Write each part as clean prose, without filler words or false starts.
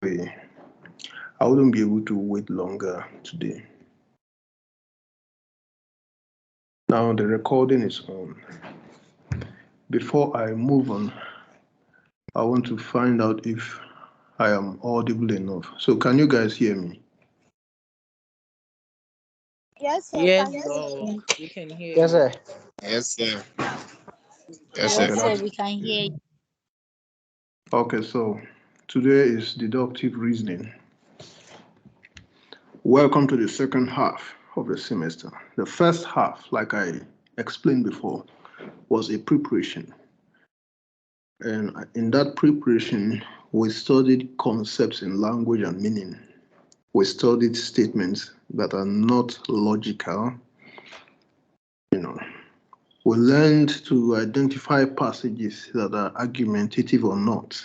I wouldn't be able to wait longer today. Now the recording is on. Before I move on, I want to find out if I am audible enough. So can you guys hear me? Yes, sir. Yes, Can hear bro. you. We can hear Yes, you. sir. Yes, sir. Yes, Okay, sir. Yes, sir. We can hear you. okay, so today is deductive reasoning. Welcome to the second half of the semester. The first half, like I explained before, was a preparation. And in that preparation, we studied concepts in language and meaning. We studied statements that are not logical. We learned to identify passages that are argumentative or not.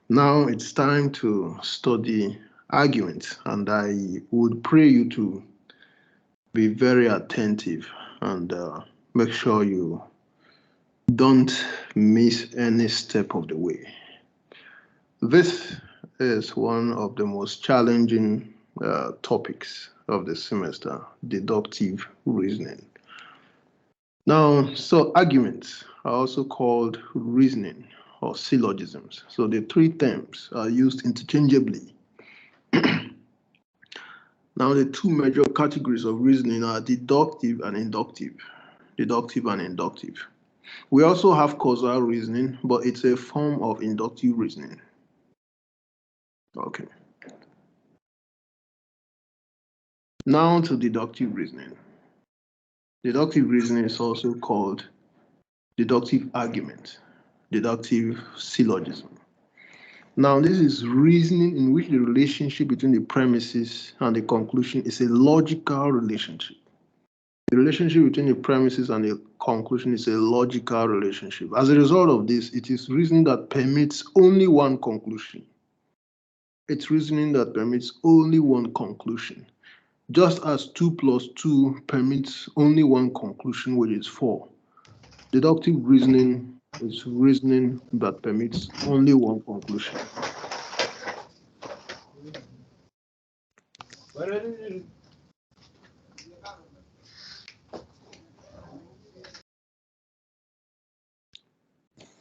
Now it's time to study arguments, and I would pray you to be very attentive and make sure you don't miss any step of the way. This is one of the most challenging topics of the semester, deductive reasoning. Now, so arguments are also called reasoning or syllogisms. So the three terms are used interchangeably. Now, the two major categories of reasoning are deductive and inductive. Deductive and inductive. We also have causal reasoning, but it's a form of inductive reasoning. Okay. Now to deductive reasoning. Deductive reasoning is also called deductive argument, deductive syllogism. Now, this is reasoning in which the relationship between the premises and the conclusion is a logical relationship. The relationship between the premises and the conclusion is a logical relationship. As a result of this, it is reasoning that permits only one conclusion. It's reasoning that permits only one conclusion. Just as 2 plus 2 permits only one conclusion, which is 4. Deductive reasoning is reasoning that permits only one conclusion.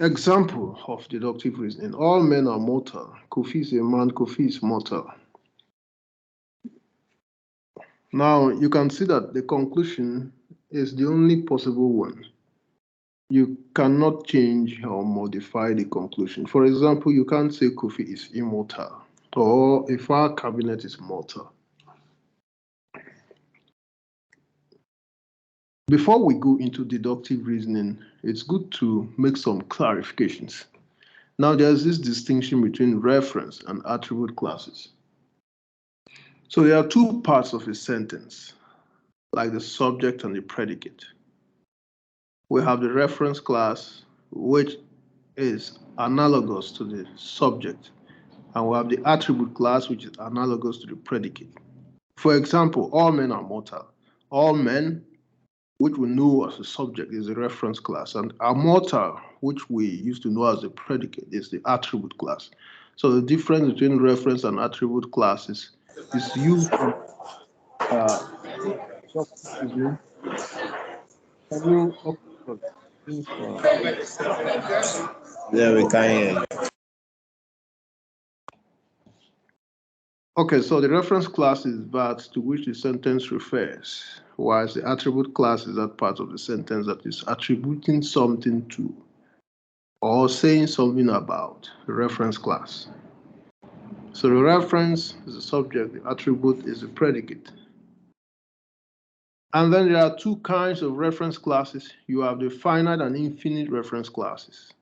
Example of deductive reasoning. All men are mortal. Kofi is a man, Kofi is mortal. Now, you can see that the conclusion is the only possible one. You cannot change or modify the conclusion. For example, you can't say Kofi is immortal or if our cabinet is mortal. Before we go into deductive reasoning, it's good to make some clarifications. Now, there's this distinction between reference and attribute classes. So there are two parts of a sentence, like the subject and the predicate. We have the reference class, which is analogous to the subject, and we have the attribute class, which is analogous to the predicate. For example, all men are mortal. All men, which we know as a subject, is the reference class, and are mortal, which we used to know as the predicate, is the attribute class. So the difference between reference and attribute classes is used in reasoning. Can you Yeah, we can hear you. Okay, so the reference class is that to which the sentence refers, whilst the attribute class is that part of the sentence that is attributing something to or saying something about the reference class. So the reference is the subject, the attribute is the predicate. And then there are two kinds of reference classes. You have the finite and infinite reference classes.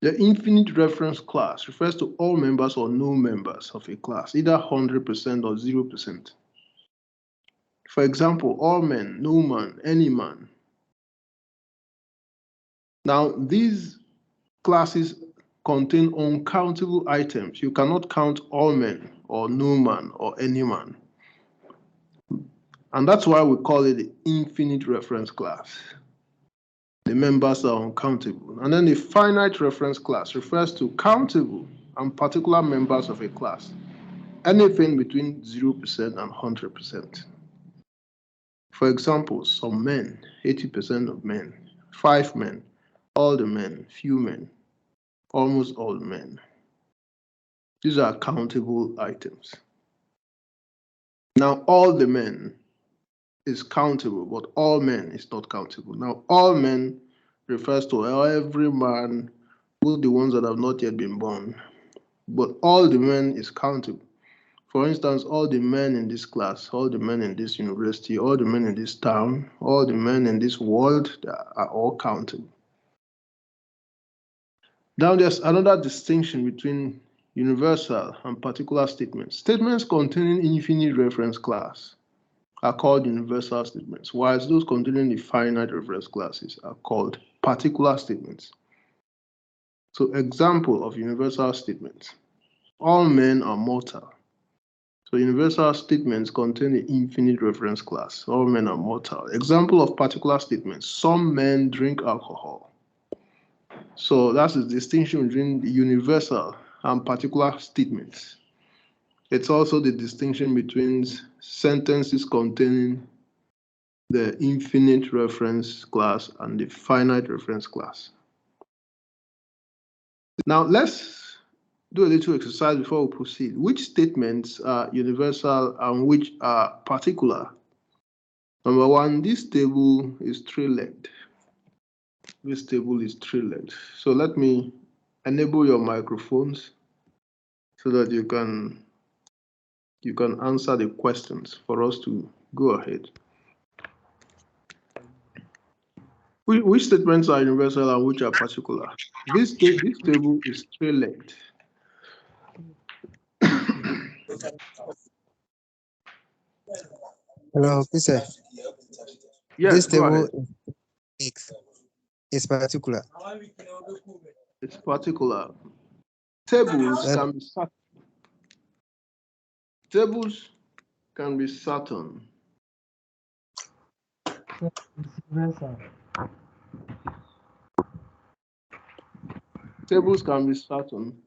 The infinite reference class refers to all members or no members of a class, either 100% or 0%. For example, all men, no man, any man. Now, these classes contain uncountable items. You cannot count all men or no man or any man. And that's why we call it the infinite reference class. the members are uncountable. And then the finite reference class refers to countable and particular members of a class, anything between 0% and 100%. For example, some men, 80% of men, 5 men, all the men, few men, almost all men. These are countable items. Now, all the men is countable, but all men is not countable. Now, all men refers to every man, both the ones that have not yet been born, but all the men is countable. For instance, all the men in this class, all the men in this university, all the men in this town, all the men in this world are all countable. Now, there's another distinction between universal and particular statements. Statements containing infinite reference class are called universal statements, whilst those containing the finite reference classes are called particular statements. So, example of universal statements: all men are mortal. So, universal statements contain the infinite reference class. All men are mortal. Example of particular statements: some men drink alcohol. So that's the distinction between the universal and particular statements. It's also the distinction between sentences containing the infinite reference class and the finite reference class. Now let's do a little exercise before we proceed. Which statements are universal and which are particular? Number one, this table is three-legged. This table is three-legged. So let me enable your microphones so that you can answer the questions for us to go ahead. Which statements are universal and which are particular? This table is three-legged. Hello, Peter. Yes, This go table ahead. is particular. It's particular. Tables can be certain. Tables can be certain. Tables can be certain.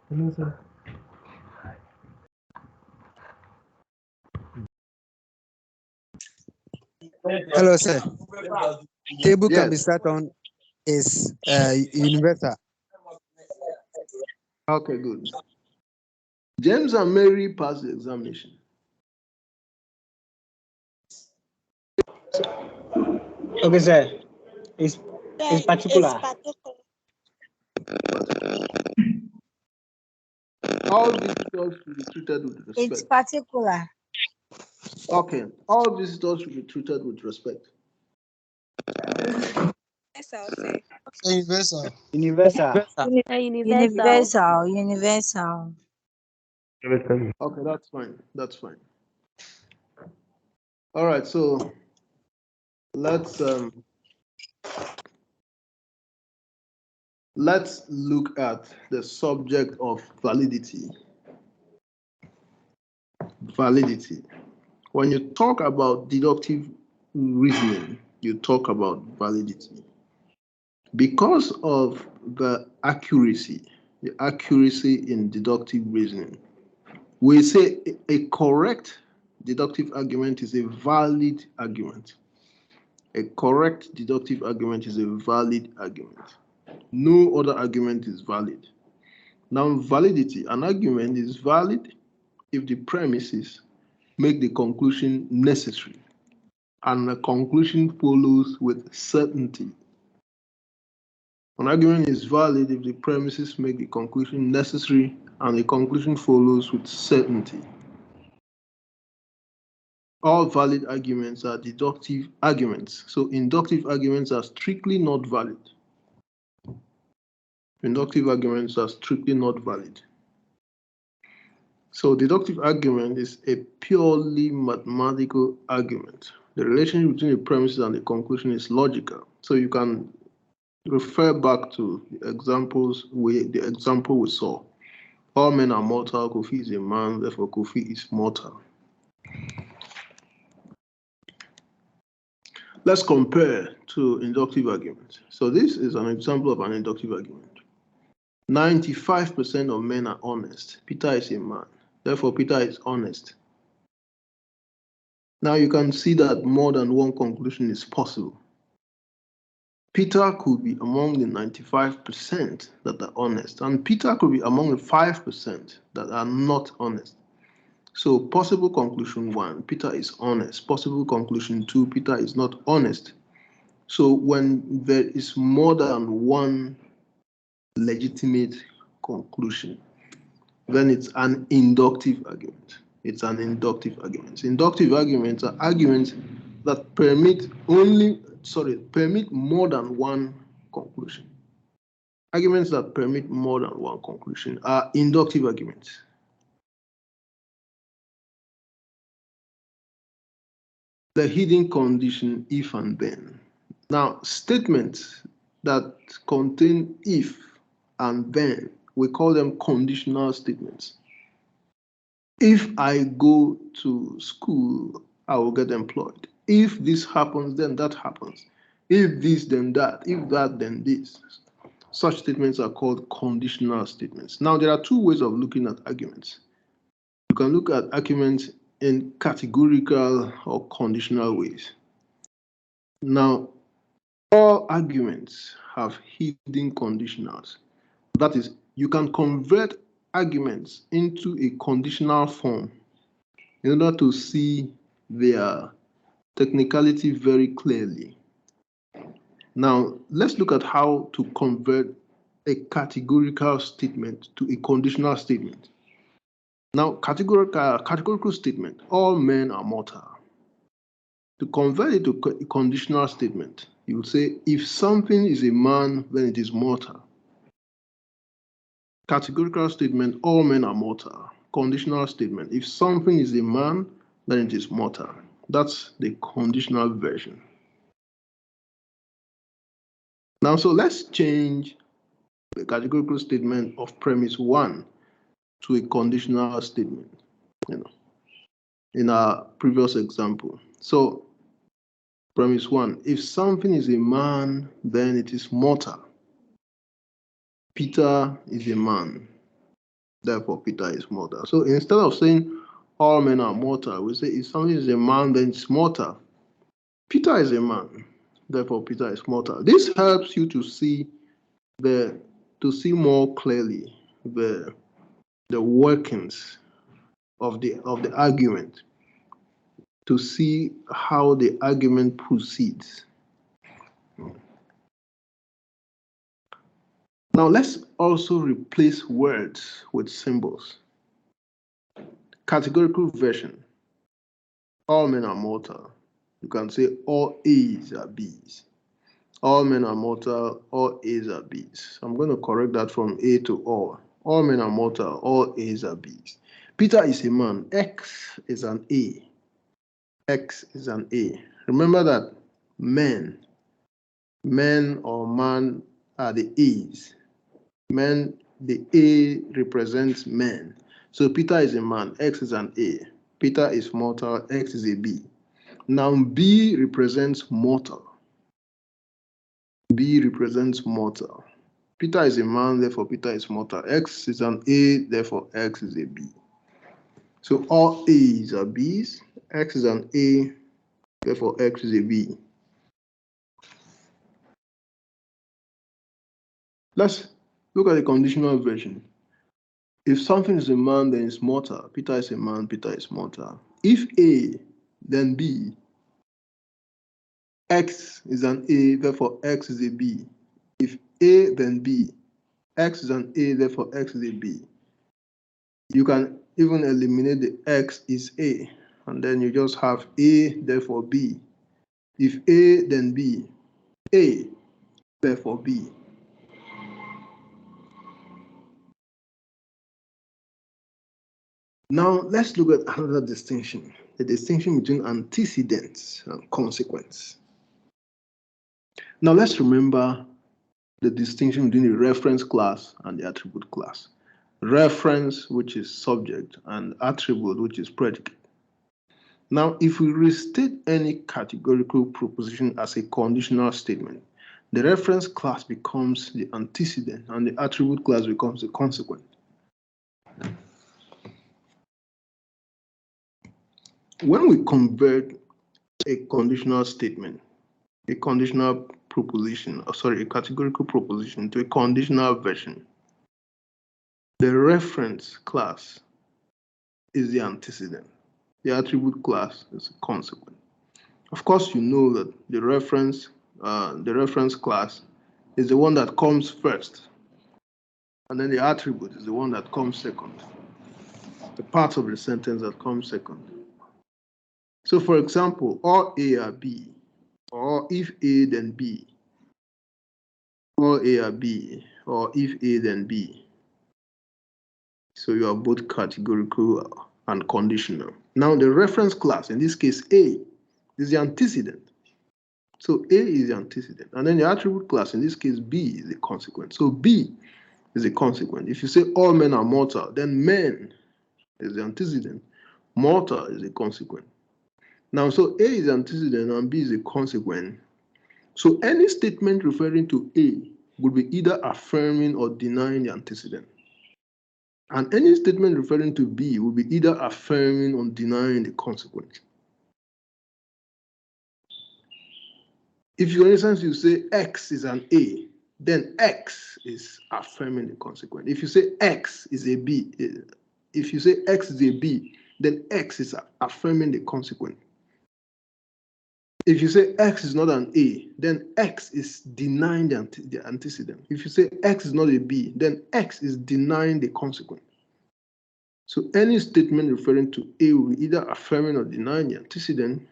Hello, sir. Hello, sir. Table Yes. can be certain is universal. Okay, good. James and Mary passed the examination. Okay, sir. It's particular. All visitors should be treated with respect. It's particular. Okay, all visitors should be treated with respect. Universal. Universal. Universal. Okay, that's fine. That's fine. All right, so let's look at the subject of validity. Validity. When you talk about deductive reasoning, you talk about validity. Because of the accuracy in deductive reasoning, we say a correct deductive argument is a valid argument. A correct deductive argument is a valid argument. No other argument is valid. Now, validity, an argument is valid if the premises make the conclusion necessary and the conclusion follows with certainty. An argument is valid if the premises make the conclusion necessary and the conclusion follows with certainty. All valid arguments are deductive arguments, so inductive arguments are strictly not valid. Inductive arguments are strictly not valid. So deductive argument is a purely mathematical argument. The relationship between the premises and the conclusion is logical. So you can refer back to the example we saw. All men are mortal, Kofi is a man, therefore Kofi is mortal. Let's compare to inductive arguments. So this is an example of an inductive argument. 95% of men are honest. Peter is a man. Therefore, Peter is honest. Now you can see that more than one conclusion is possible. Peter could be among the 95% that are honest, and Peter could be among the 5% that are not honest. So possible conclusion 1, Peter is honest. Possible conclusion 2, Peter is not honest. So when there is more than one legitimate conclusion, then it's an inductive argument. It's an inductive argument. Inductive arguments are arguments that permit more than one conclusion. Arguments that permit more than one conclusion are inductive arguments. The hidden condition if and then. Now, statements that contain if and then, we call them conditional statements. If I go to school, I will get employed. If this happens, then that happens. If this, then that. If that, then this. Such statements are called conditional statements. Now, there are two ways of looking at arguments. You can look at arguments in categorical or conditional ways. Now, all arguments have hidden conditionals. That is, you can convert arguments into a conditional form in order to see their technicality very clearly. Now, let's look at how to convert a categorical statement to a conditional statement. Now, categorical statement, all men are mortal. To convert it to a conditional statement, you will say, if something is a man, then it is mortal. Categorical statement, all men are mortal. Conditional statement, if something is a man, then it is mortal. That's the conditional version. Now, so let's change the categorical statement of premise 1 to a conditional statement, in our previous example. So, premise 1, if something is a man, then it is mortal. Peter is a man, therefore Peter is mortal. So instead of saying all men are mortal, we say if something is a man, then it's mortal. Peter is a man, therefore Peter is mortal. This helps you to see more clearly the workings of the argument, to see how the argument proceeds. Now let's also replace words with symbols. Categorical version. All men are mortal. You can say all A's are B's. All men are mortal, all A's are B's. I'm going to correct that from A to all. All men are mortal, all A's are B's. Peter is a man. X is an A. X is an A. Remember that men or man are the A's. Men, the A represents men. So Peter is a man, X is an A. Peter is mortal, X is a B. Now B represents mortal. B represents mortal. Peter is a man, therefore Peter is mortal. X is an A, therefore X is a B. So all A's are B's. X is an A, therefore X is a B. Let's look at the conditional version. If something is a man, then it's mortal. Peter is a man, Peter is mortal. If A, then B. X is an A, therefore X is a B. If A, then B. X is an A, therefore X is a B. You can even eliminate the X is A, and then you just have A, therefore B. If A, then B. A, therefore B. Now, let's look at another distinction, the distinction between antecedents and consequents. Now, let's remember the distinction between the reference class and the attribute class. Reference, which is subject, and attribute, which is predicate. Now, if we restate any categorical proposition as a conditional statement, the reference class becomes the antecedent and the attribute class becomes the consequent. When we convert a conditional statement, a conditional proposition, a categorical proposition to a conditional version, the reference class is the antecedent. The attribute class is the consequent. Of course, you know that the reference class is the one that comes first, and then the attribute is the one that comes second. The part of the sentence that comes second. So, for example, or A or B, or if A then B, or A or B, or if A then B. So you are both categorical and conditional. Now the reference class, in this case A, is the antecedent. So A is the antecedent. And then the attribute class, in this case B, is the consequent. So B is the consequent. If you say all men are mortal, then men is the antecedent. Mortal is the consequent. Now, so A is the antecedent and B is the consequent. So any statement referring to A would be either affirming or denying the antecedent. And any statement referring to B will be either affirming or denying the consequent. If, for instance, you say X is an A, then X is affirming the consequent. If you say X is a B, if you say X is a B, then X is affirming the consequent. If you say X is not an A, then X is denying the antecedent. If you say X is not a B, then X is denying the consequent. So any statement referring to A will be either affirming or denying the antecedent,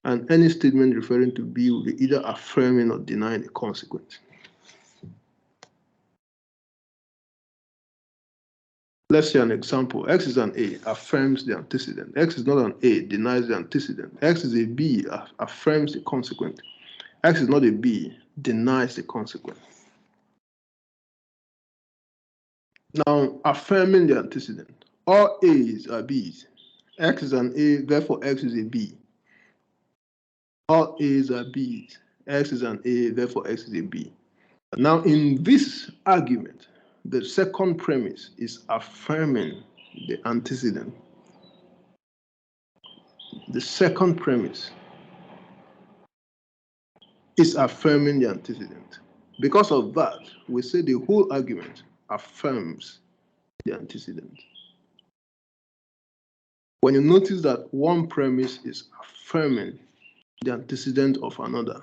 and any statement referring to B will be either affirming or denying the consequent. Let's see an example. X is an A, affirms the antecedent. X is not an A, denies the antecedent. X is a B, affirms the consequent. X is not a B, denies the consequent. Now, affirming the antecedent. All A's are B's. X is an A, therefore X is a B. All A's are B's. X is an A, therefore X is a B. Now, in this argument, the second premise is affirming the antecedent. The second premise is affirming the antecedent. Because of that, we say the whole argument affirms the antecedent. When you notice that one premise is affirming the antecedent of another,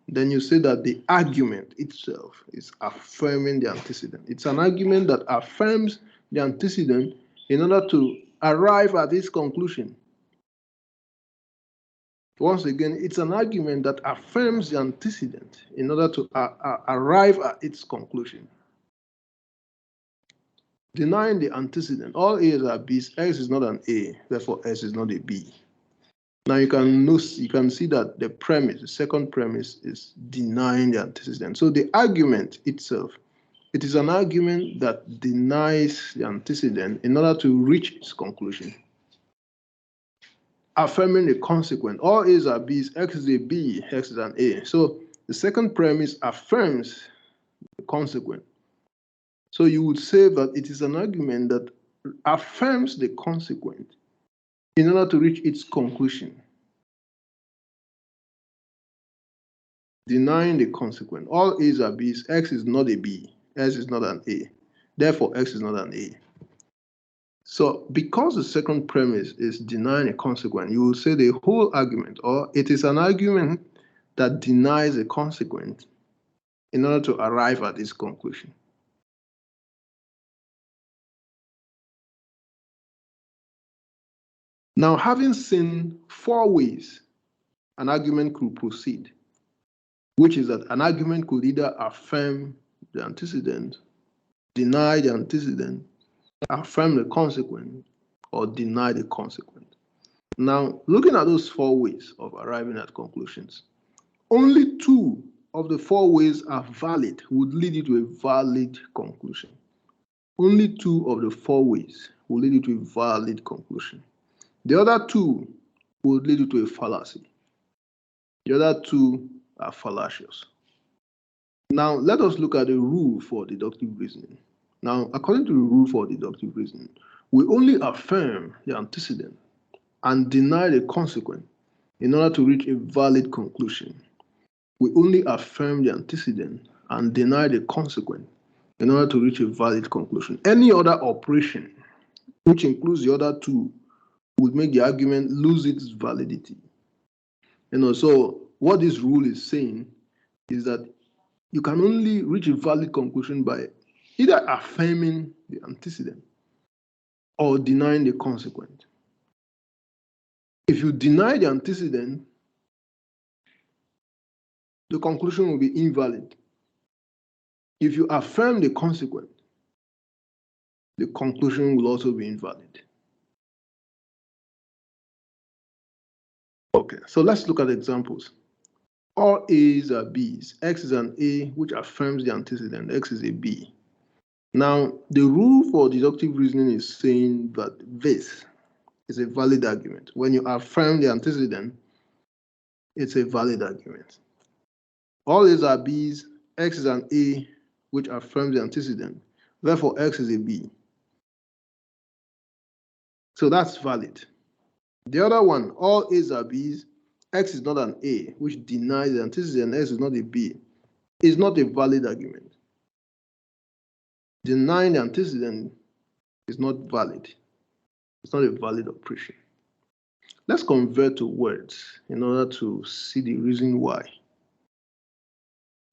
then you say that the argument itself is affirming the antecedent. It's an argument that affirms the antecedent in order to arrive at its conclusion. Once again, it's an argument that affirms the antecedent in order to arrive at its conclusion. Denying the antecedent, all A's are B's, X is not an A, therefore S is not a B. Now you can see that the premise, the second premise, is denying the antecedent. So the argument itself, it is an argument that denies the antecedent in order to reach its conclusion. Affirming the consequent, all A's are B's, X is a B, X is an A. So the second premise affirms the consequent. So you would say that it is an argument that affirms the consequent in order to reach its conclusion. Denying the consequent, all A's are B's, X is not a B, S is not an A, therefore X is not an A. So because the second premise is denying a consequent, you will say the whole argument, or it is an argument that denies a consequent in order to arrive at its conclusion. Now, having seen 4 ways an argument could proceed, which is that an argument could either affirm the antecedent, deny the antecedent, affirm the consequent, or deny the consequent. Now, looking at those 4 ways of arriving at conclusions, only 2 of the 4 ways are valid, would lead you to a valid conclusion. Only 2 of the 4 ways will lead you to a valid conclusion. The other 2 would lead you to a fallacy. The other two are fallacious. Now, let us look at the rule for deductive reasoning. Now, according to the rule for deductive reasoning, we only affirm the antecedent and deny the consequent in order to reach a valid conclusion. We only affirm the antecedent and deny the consequent in order to reach a valid conclusion. Any other operation, which includes the other two, would make the argument lose its validity. So what this rule is saying is that you can only reach a valid conclusion by either affirming the antecedent or denying the consequent. If you deny the antecedent, the conclusion will be invalid. If you affirm the consequent, the conclusion will also be invalid. Okay, so let's look at examples. All A's are B's. X is an A which affirms the antecedent. X is a B. Now, the rule for deductive reasoning is saying that this is a valid argument. When you affirm the antecedent, it's a valid argument. All A's are B's. X is an A which affirms the antecedent. Therefore, X is a B. So that's valid. The other one, all A's are B's. X is not an A, which denies the antecedent. X is not a B. Is not a valid argument. Denying the antecedent is not valid. It's not a valid operation. Let's convert to words in order to see the reason why.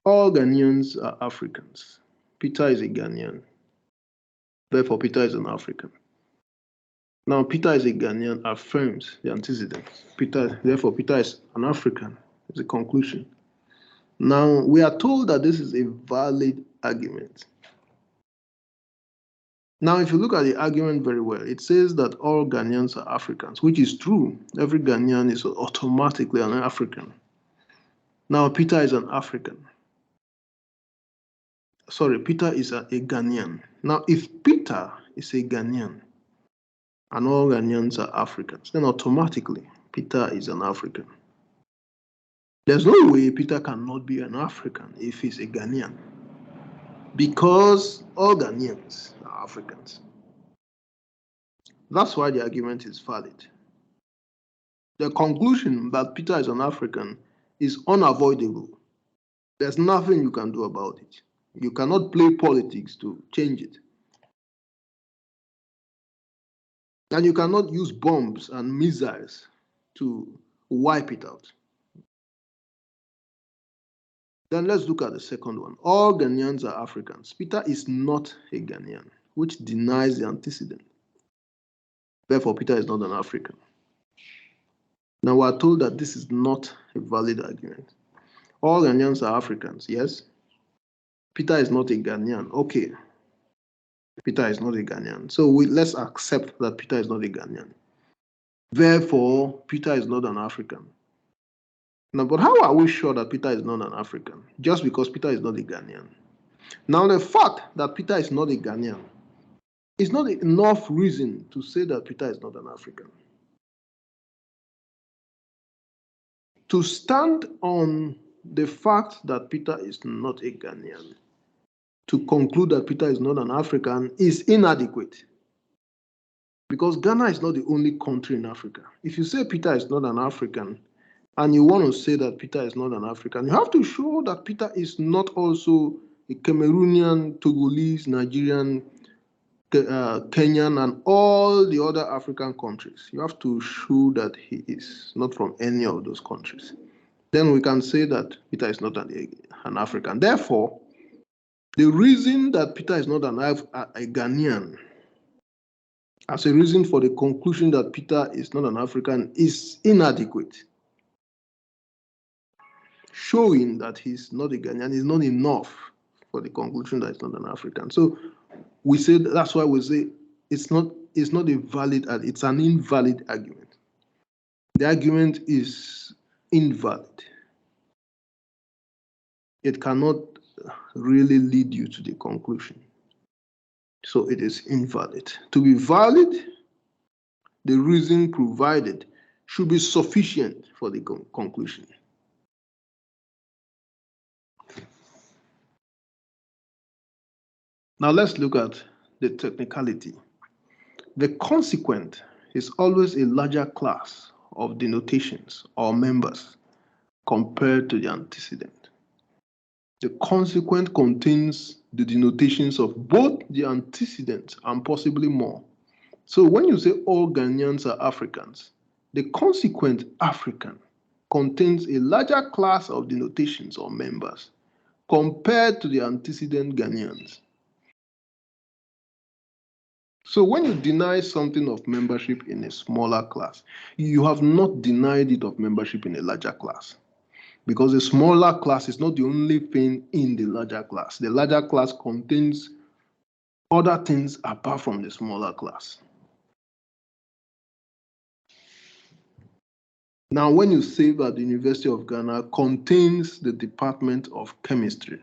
All Ghanaians are Africans. Peter is a Ghanaian. Therefore, Peter is an African. Now, Peter is a Ghanaian affirms the antecedent. Therefore, Peter is an African. It's a conclusion. Now, we are told that this is a valid argument. Now, if you look at the argument very well, it says that all Ghanaians are Africans, which is true. Every Ghanaian is automatically an African. Now, Peter is an African. Sorry, Peter is a Ghanaian. Now, if Peter is a Ghanaian and all Ghanaians are Africans, then automatically Peter is an African. There's no way Peter cannot be an African if he's a Ghanaian, because all Ghanaians are Africans. That's why the argument is valid. The conclusion that Peter is an African is unavoidable. There's nothing you can do about it. You cannot play politics to change it. And you cannot use bombs and missiles to wipe it out. Then let's look at the second one. All Ghanaians are Africans. Peter is not a Ghanaian, which denies the antecedent. Therefore, Peter is not an African. Now, we are told that this is not a valid argument. All Ghanaians are Africans, yes? Peter is not a Ghanaian. Okay. Peter is not a Ghanaian. So let's accept that Peter is not a Ghanaian. Therefore, Peter is not an African. Now, but how are we sure that Peter is not an African? Just because Peter is not a Ghanaian. Now, the fact that Peter is not a Ghanaian is not enough reason to say that Peter is not an African. To stand on the fact that Peter is not a Ghanaian, to conclude that Peter is not an African, is inadequate. Because Ghana is not the only country in Africa. If you say Peter is not an African, and you want to say that Peter is not an African, you have to show that Peter is not also a Cameroonian, Togolese, Nigerian, Kenyan, and all the other African countries. You have to show that he is not from any of those countries. Then we can say that Peter is not an African. Therefore, the reason that Peter is not a Ghanaian, as a reason for the conclusion that Peter is not an African, is inadequate. Showing that he's not a Ghanaian is not enough for the conclusion that he's not an African. So we say that's why we say it's not a valid, it's an invalid argument. The argument is invalid. It cannot really lead you to the conclusion. So it is invalid. To be valid, the reason provided should be sufficient for the conclusion. Now let's look at the technicality. The consequent is always a larger class of denotations or members compared to the antecedent. The consequent contains the denotations of both the antecedent and possibly more. So when you say all Ghanaians are Africans, the consequent African contains a larger class of denotations or members compared to the antecedent Ghanaians. So when you deny something of membership in a smaller class, you have not denied it of membership in a larger class. Because the smaller class is not the only thing in the larger class. The larger class contains other things apart from the smaller class. Now, when you say that the University of Ghana contains the Department of Chemistry,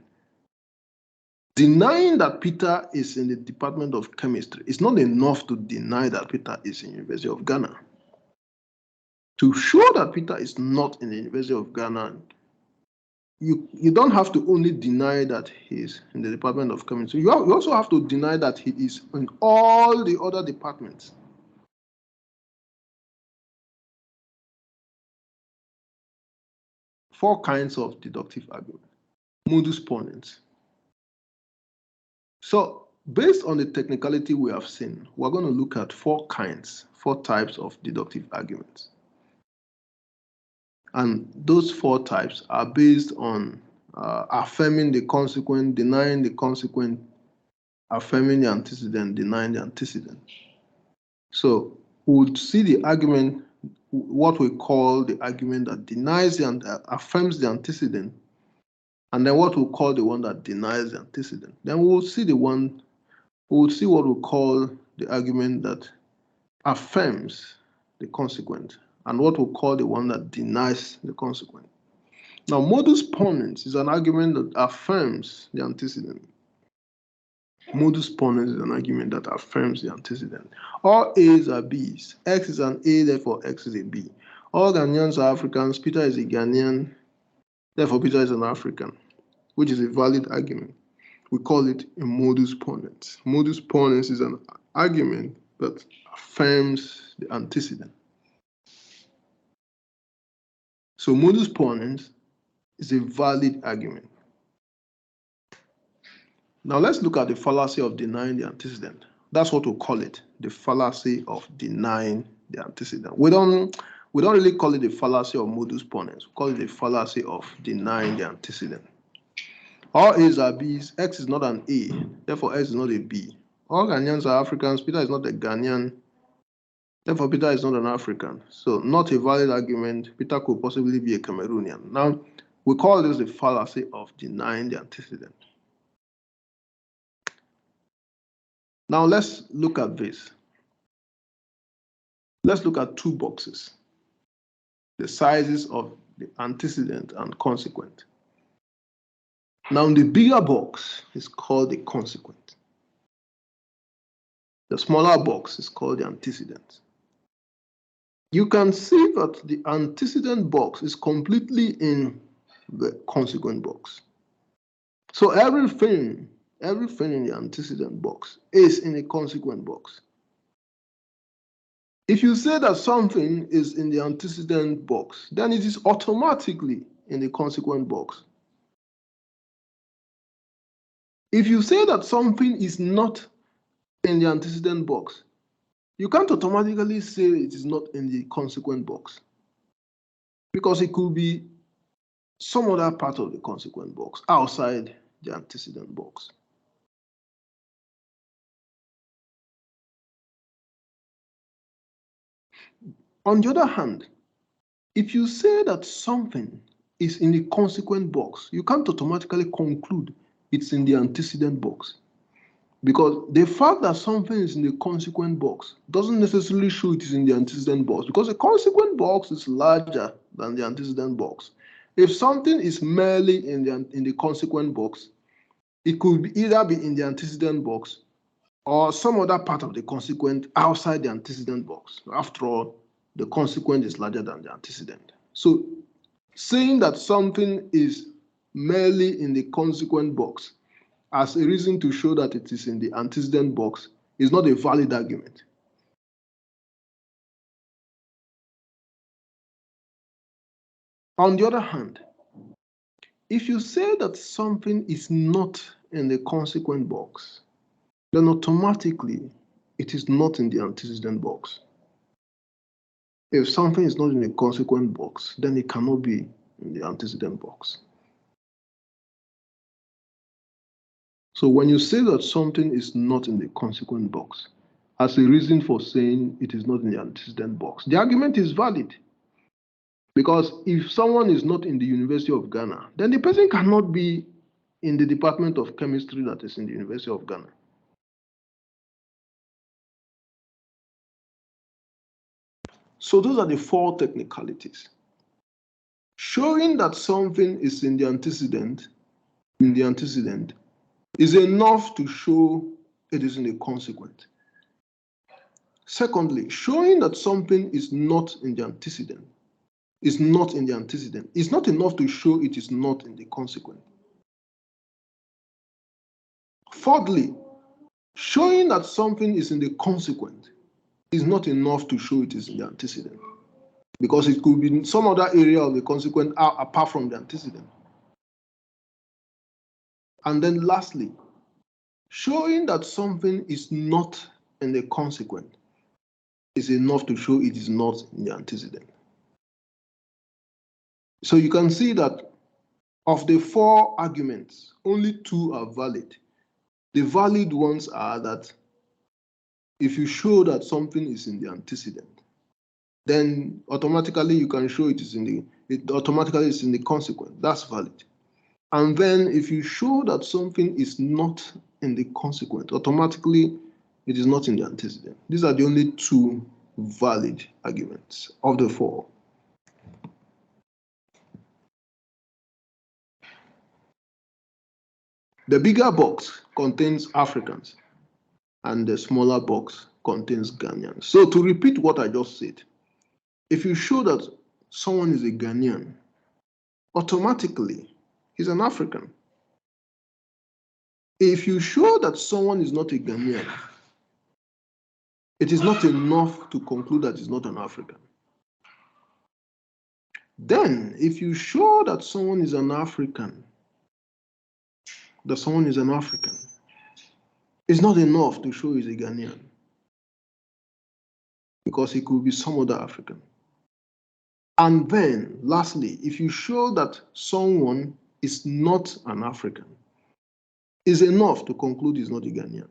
denying that Peter is in the Department of Chemistry is not enough to deny that Peter is in the University of Ghana. To show that Peter is not in the University of Ghana, you don't have to only deny that he's in the Department of Chemistry. You also have to deny that he is in all the other departments. Four kinds of deductive argument. Modus ponens. So based on the technicality we have seen, we're going to look at four types of deductive arguments. And those four types are based on affirming the consequent, denying the consequent, affirming the antecedent, denying the antecedent. So we would see the argument, what we call the argument that denies and affirms the antecedent, and then what we call the one that denies the antecedent. Then we will see what we call the argument that affirms the consequent, and what we call the one that denies the consequent. Now, modus ponens is an argument that affirms the antecedent. Modus ponens is an argument that affirms the antecedent. All A's are B's. X is an A, therefore X is a B. All Ghanaians are Africans. Peter is a Ghanaian, therefore Peter is an African, which is a valid argument. We call it a modus ponens. Modus ponens is an argument that affirms the antecedent. So modus ponens is a valid argument. Now let's look at the fallacy of denying the antecedent. That's what we call it, the fallacy of denying the antecedent. We don't really call it the fallacy of modus ponens. We call it the fallacy of denying the antecedent. All A's are B's. X is not an A, therefore X is not a B. All Ghanaians are Africans. Peter is not a Ghanaian, therefore Peter is not an African. So not a valid argument. Peter could possibly be a Cameroonian. Now, we call this the fallacy of denying the antecedent. Now let's look at this. Let's look at two boxes, the sizes of the antecedent and consequent. Now the bigger box is called the consequent. The smaller box is called the antecedent. You can see that the antecedent box is completely in the consequent box. So everything in the antecedent box is in the consequent box. If you say that something is in the antecedent box, then it is automatically in the consequent box. If you say that something is not in the antecedent box, you can't automatically say it is not in the consequent box, because it could be some other part of the consequent box outside the antecedent box. On the other hand, if you say that something is in the consequent box, you can't automatically conclude it's in the antecedent box, because the fact that something is in the consequent box doesn't necessarily show it is in the antecedent box, because the consequent box is larger than the antecedent box. If something is merely in the consequent box, it could either be in the antecedent box or some other part of the consequent outside the antecedent box. After all, the consequent is larger than the antecedent. So saying that something is merely in the consequent box as a reason to show that it is in the antecedent box is not a valid argument. On the other hand, if you say that something is not in the consequent box, then automatically it is not in the antecedent box. If something is not in the consequent box, then it cannot be in the antecedent box. So when you say that something is not in the consequent box, as a reason for saying it is not in the antecedent box, the argument is valid. Because if someone is not in the University of Ghana, then the person cannot be in the Department of Chemistry that is in the University of Ghana. So those are the four technicalities. Showing that something is in the antecedent is enough to show it is in the consequent. Secondly, showing that something is not in the antecedent is not enough to show it is not in the consequent. Fourthly, showing that something is in the consequent is not enough to show it is in the antecedent, because it could be in some other area of the consequent apart from the antecedent. And then lastly, showing that something is not in the consequent is enough to show it is not in the antecedent. So you can see that of the four arguments, only two are valid. The valid ones are that if you show that something is in the antecedent, then automatically you can show it is automatically is in the consequent. That's valid. And then if you show that something is not in the consequent, automatically it is not in the antecedent. These are the only two valid arguments of the four. The bigger box contains Africans and the smaller box contains Ghanaians. So to repeat what I just said, if you show that someone is a Ghanaian, automatically he's an African. If you show that someone is not a Ghanaian, it is not enough to conclude that he's not an African. Then, if you show that someone is an African, it's not enough to show he's a Ghanaian, because he could be some other African. And then, lastly, if you show that someone is not an African, is enough to conclude he's not a Ghanaian.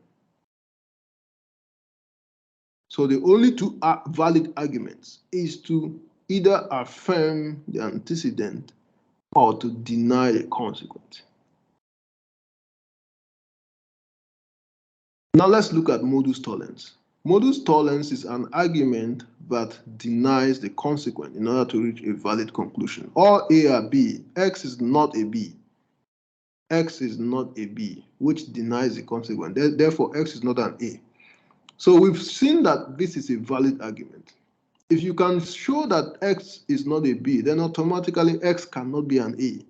So the only two valid arguments is to either affirm the antecedent or to deny the consequent. Now let's look at modus tollens. Modus tollens is an argument that denies the consequent in order to reach a valid conclusion. All A are B. X is not a B. X is not a B, which denies the consequent. Therefore, X is not an A. So we've seen that this is a valid argument. If you can show that X is not a B, then automatically X cannot be an A.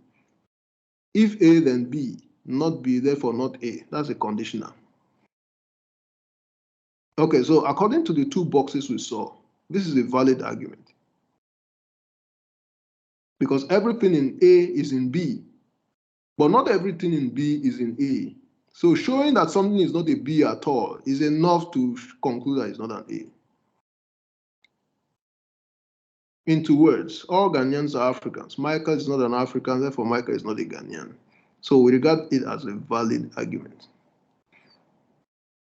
If A, then B, not B, therefore not A. That's a conditional. Okay, so according to the two boxes we saw, this is a valid argument. Because everything in A is in B, but not everything in B is in A. So showing that something is not a B at all is enough to conclude that it's not an A. In 2 words, all Ghanaians are Africans. Michael is not an African, therefore Michael is not a Ghanaian. So we regard it as a valid argument.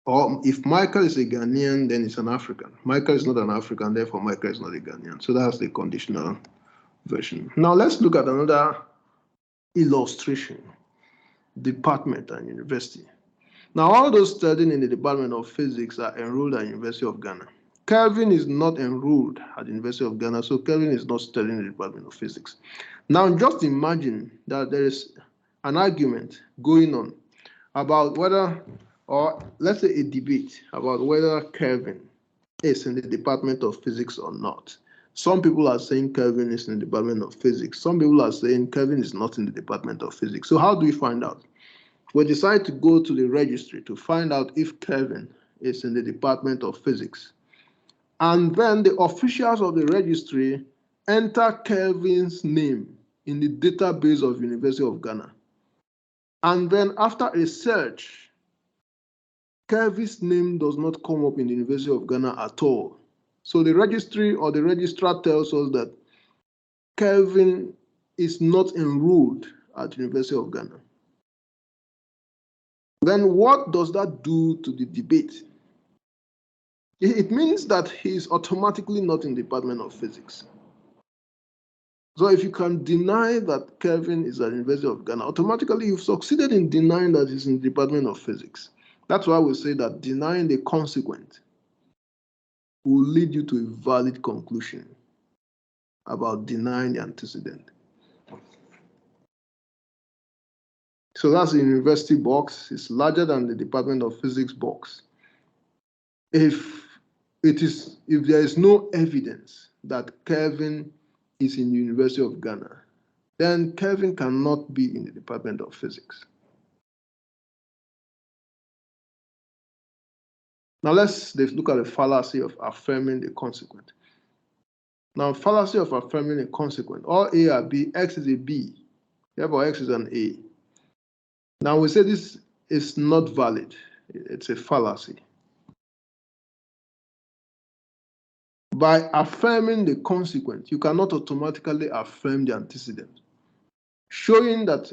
Or if Michael is a Ghanaian, then it's an African. Michael is not an African, therefore Michael is not a Ghanaian. So that's the conditional version. Now let's look at another illustration, department and university. Now all those studying in the Department of Physics are enrolled at University of Ghana. Kelvin is not enrolled at the University of Ghana, so Kelvin is not studying in the Department of Physics. Now just imagine that there is an argument going on about whether, or let's say a debate about whether Kelvin is in the Department of Physics or not. Some people are saying Kelvin is in the Department of Physics. Some people are saying Kelvin is not in the Department of Physics. So how do we find out? We decide to go to the registry to find out if Kelvin is in the Department of Physics. And then the officials of the registry enter Kelvin's name in the database of University of Ghana. And then after a search, Kelvin's name does not come up in the University of Ghana at all. So the registry or the registrar tells us that Kelvin is not enrolled at University of Ghana. Then what does that do to the debate? It means that he is automatically not in the Department of Physics. So if you can deny that Kelvin is at the University of Ghana, automatically you've succeeded in denying that he's in the Department of Physics. That's why we say that denying the consequent will lead you to a valid conclusion about denying the antecedent. So that's the university box. It's larger than the Department of Physics box. If there is no evidence that Kelvin is in the University of Ghana, then Kelvin cannot be in the Department of Physics. Now let's look at the fallacy of affirming the consequent. Now, fallacy of affirming a consequent, all A are B, X is a B, therefore X is an A. Now we say this is not valid. It's a fallacy. By affirming the consequent, you cannot automatically affirm the antecedent. Showing that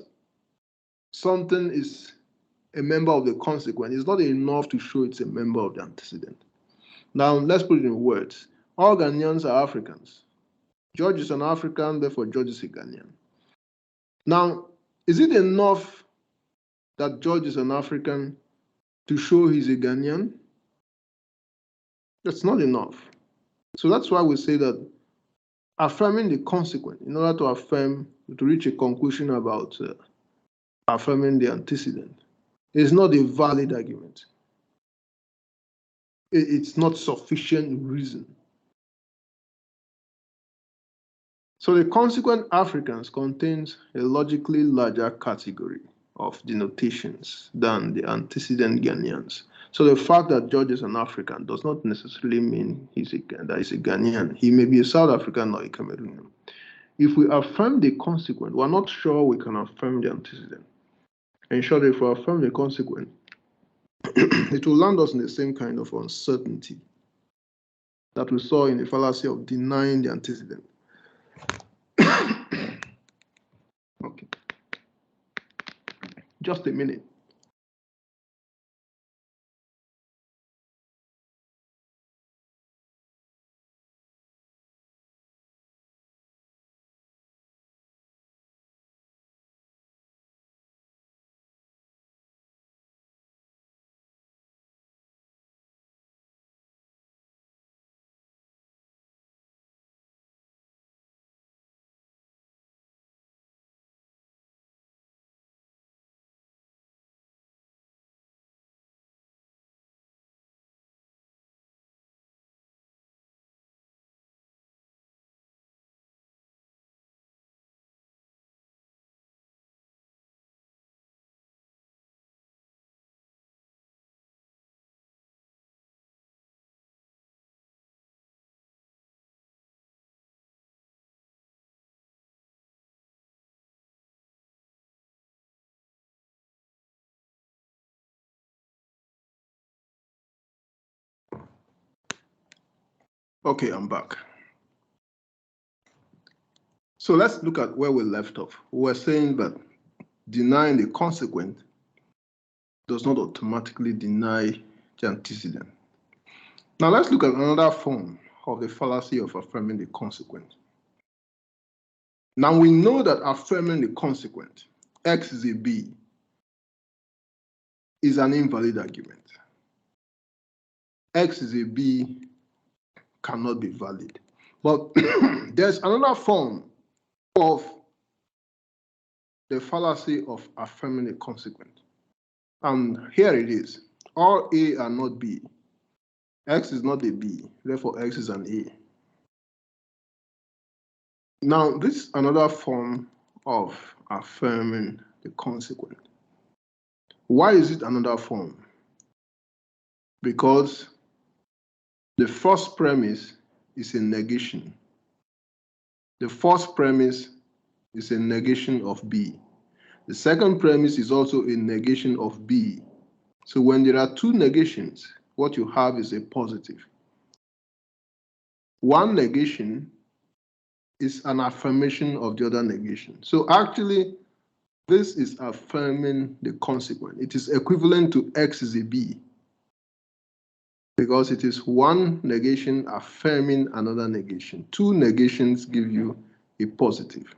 something is a member of the consequent is not enough to show it's a member of the antecedent. Now, let's put it in words. All Ghanaians are Africans. George is an African, therefore George is a Ghanaian. Now, is it enough that George is an African to show he's a Ghanaian? That's not enough. So that's why we say that affirming the consequent, in order to reach a conclusion about affirming the antecedent, is not a valid argument. It's not sufficient reason. So the consequent Africans contains a logically larger category of denotations than the antecedent Ghanaians. So the fact that George is an African does not necessarily mean that he's a Ghanaian. He may be a South African or a Cameroonian. If we affirm the consequent, we're not sure we can affirm the antecedent. And sure, if we affirm the consequent, it will land us in the same kind of uncertainty that we saw in the fallacy of denying the antecedent. Okay. Just a minute. Okay, I'm back. So let's look at where we left off. We were saying that denying the consequent does not automatically deny the antecedent. Now let's look at another form of the fallacy of affirming the consequent. Now we know that affirming the consequent, X is a B, is an invalid argument. X is a B cannot be valid. But there's another form of the fallacy of affirming a consequent. And here it is. All A are not B. X is not a B, therefore X is an A. Now, this is another form of affirming the consequent. Why is it another form? Because the first premise is a negation. The first premise is a negation of B. The second premise is also a negation of B. So when there are two negations, what you have is a positive. One negation is an affirmation of the other negation. So actually, this is affirming the consequent. It is equivalent to X is a B, because it is one negation affirming another negation. Two negations give you a positive.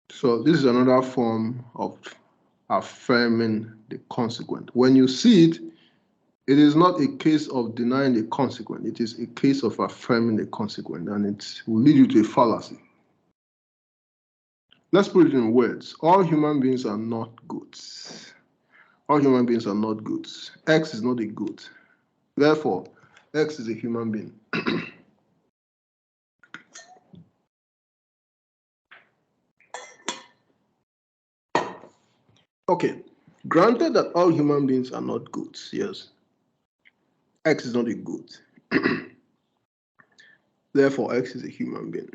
So this is another form of affirming the consequent. When you see it, it is not a case of denying the consequent. It is a case of affirming the consequent, and it will lead you to a fallacy. Let's put it in words. All human beings are not goats. All human beings are not goats. X is not a goat. Therefore, X is a human being. Okay, granted that all human beings are not goats, yes. X is not a goat. Therefore, X is a human being.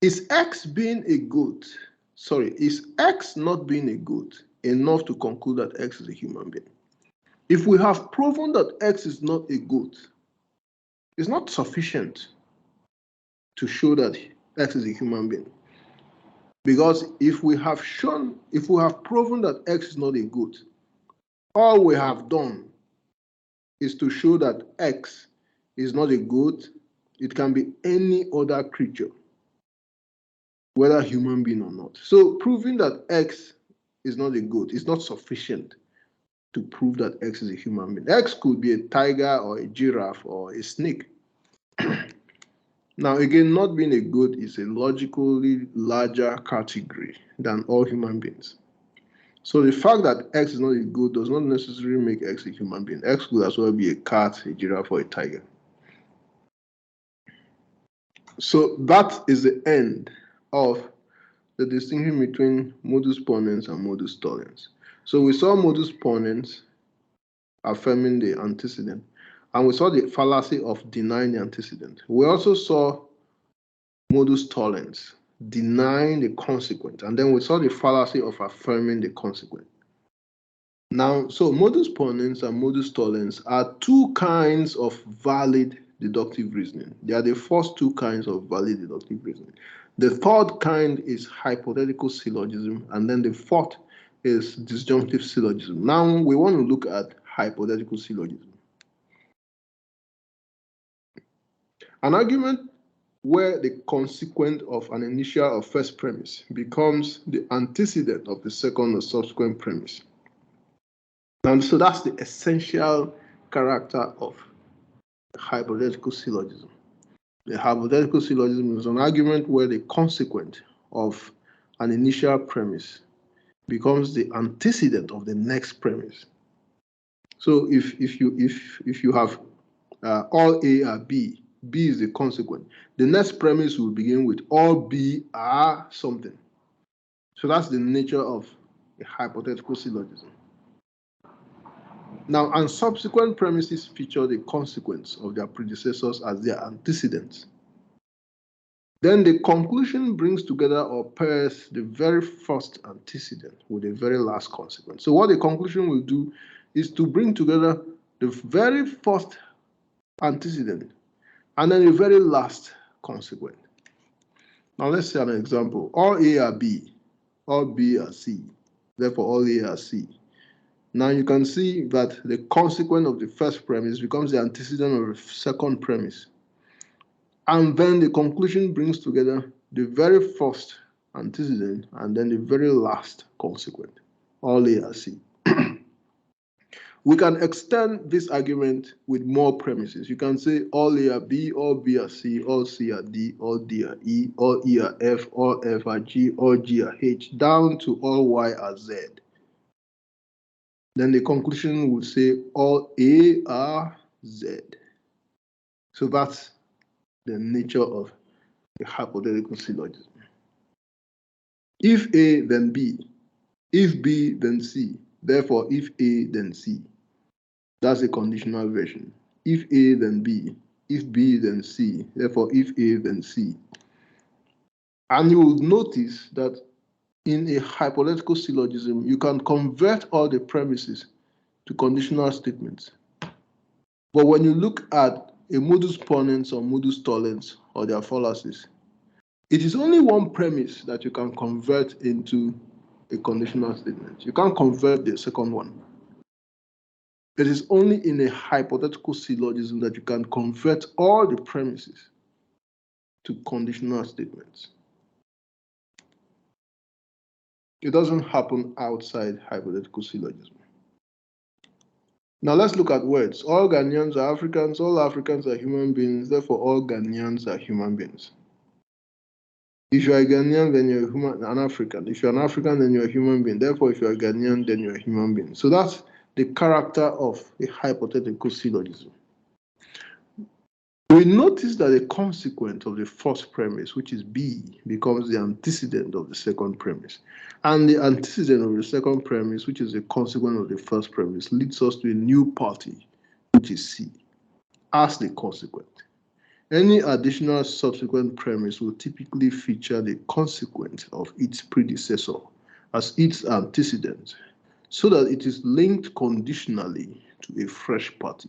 Is X being a goat? Sorry, is X not being a goat enough to conclude that X is a human being? If we have proven that X is not a goat, it's not sufficient to show that X is a human being. Because if we have proven that X is not a goat, all we have done is to show that X is not a goat. It can be any other creature, whether human being or not. So proving that X is not a goat is not sufficient to prove that X is a human being. X could be a tiger or a giraffe or a snake. Now, again, not being a goat is a logically larger category than all human beings. So the fact that X is not a goat does not necessarily make X a human being. X could as well be a cat, a giraffe, or a tiger. So that is the end of the distinction between modus ponens and modus tollens. So we saw modus ponens affirming the antecedent, and we saw the fallacy of denying the antecedent. We also saw modus tollens, denying the consequent, and then we saw the fallacy of affirming the consequent. Now, so modus ponens and modus tollens are two kinds of valid deductive reasoning. They are the first two kinds of valid deductive reasoning. The third kind is hypothetical syllogism, and then the fourth is disjunctive syllogism. Now, we want to look at hypothetical syllogism. An argument where the consequent of an initial or first premise becomes the antecedent of the second or subsequent premise. And so that's the essential character of hypothetical syllogism. The hypothetical syllogism is an argument where the consequent of an initial premise becomes the antecedent of the next premise. So if you have all A are B, B is the consequent. The next premise will begin with all B are something. So that's the nature of a hypothetical syllogism. Now, and subsequent premises feature the consequence of their predecessors as their antecedents. Then the conclusion brings together or pairs the very first antecedent with the very last consequence. So what the conclusion will do is to bring together the very first antecedent and then the very last consequent. Now let's say an example. All A are B, all B are C, therefore all A are C. Now you can see that the consequent of the first premise becomes the antecedent of the second premise. And then the conclusion brings together the very first antecedent and then the very last consequent. All A are C. We can extend this argument with more premises. You can say all A are B, all B are C, all C are D, all D are E, all E are F, all F are G, all G are H, down to all Y are Z. Then the conclusion would say all A are Z. So that's the nature of a hypothetical syllogism. If A, then B. If B, then C. Therefore, if A, then C. That's a conditional version. If A, then B. If B, then C. Therefore, if A, then C. And you will notice that in a hypothetical syllogism, you can convert all the premises to conditional statements. But when you look at a modus ponens or modus tollens or their fallacies, it is only one premise that you can convert into a conditional statement. You can't convert the second one. It is only in a hypothetical syllogism that you can convert all the premises to conditional statements. It doesn't happen outside hypothetical syllogism. Now let's look at words. All Ghanaians are Africans, all Africans are human beings, therefore all Ghanaians are human beings. If you are a Ghanaian, then you're an African. If you're an African, then you're a human being. Therefore, if you're a Ghanaian, then you're a human being. So that's the character of a hypothetical syllogism. We notice that the consequent of the first premise, which is B, becomes the antecedent of the second premise. And the antecedent of the second premise, which is the consequent of the first premise, leads us to a new party, which is C, as the consequent. Any additional subsequent premise will typically feature the consequent of its predecessor as its antecedent, so that it is linked conditionally to a fresh party.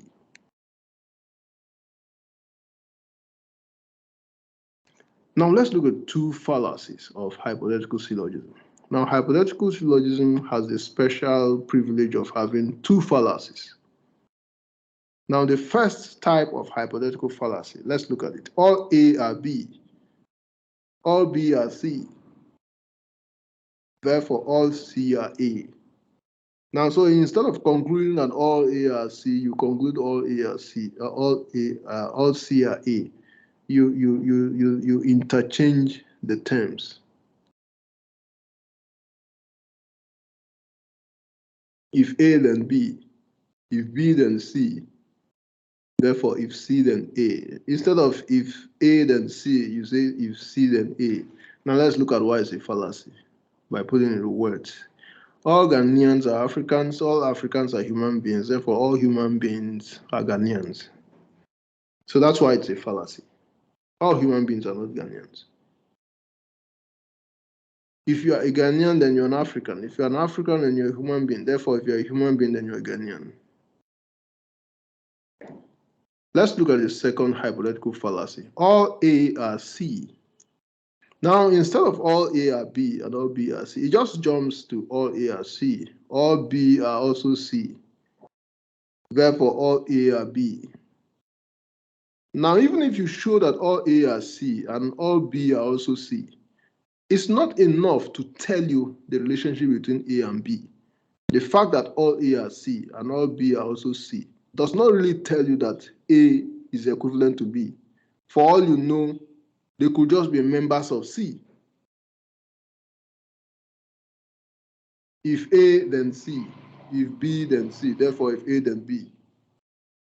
Now let's look at two fallacies of hypothetical syllogism. Now, hypothetical syllogism has the special privilege of having two fallacies. Now, the first type of hypothetical fallacy, let's look at it. All A are B, all B are C. Therefore, all C are A. Now, so instead of concluding that all A are C, you conclude all A are C, all C are A. You interchange the terms. If A, then B. If B, then C. Therefore, if C, then A. Instead of if A, then C, you say if C, then A. Now let's look at why it's a fallacy by putting it in words. All Ghanaians are Africans, all Africans are human beings, therefore all human beings are Ghanaians. So that's why it's a fallacy. All human beings are not Ghanaians. If you are a Ghanaian, then you're an African. If you're an African, then you're a human being. Therefore, if you're a human being, then you're a Ghanaian. Let's look at the second hypothetical fallacy. All A are C. Now, instead of all A are B and all B are C, it just jumps to all A are C. All B are also C. Therefore, all A are B. Now, even if you show that all A are C and all B are also C, it's not enough to tell you the relationship between A and B. The fact that all A are C and all B are also C does not really tell you that A is equivalent to B. For all you know, they could just be members of C. If A, then C. If B, then C. Therefore, if A, then B.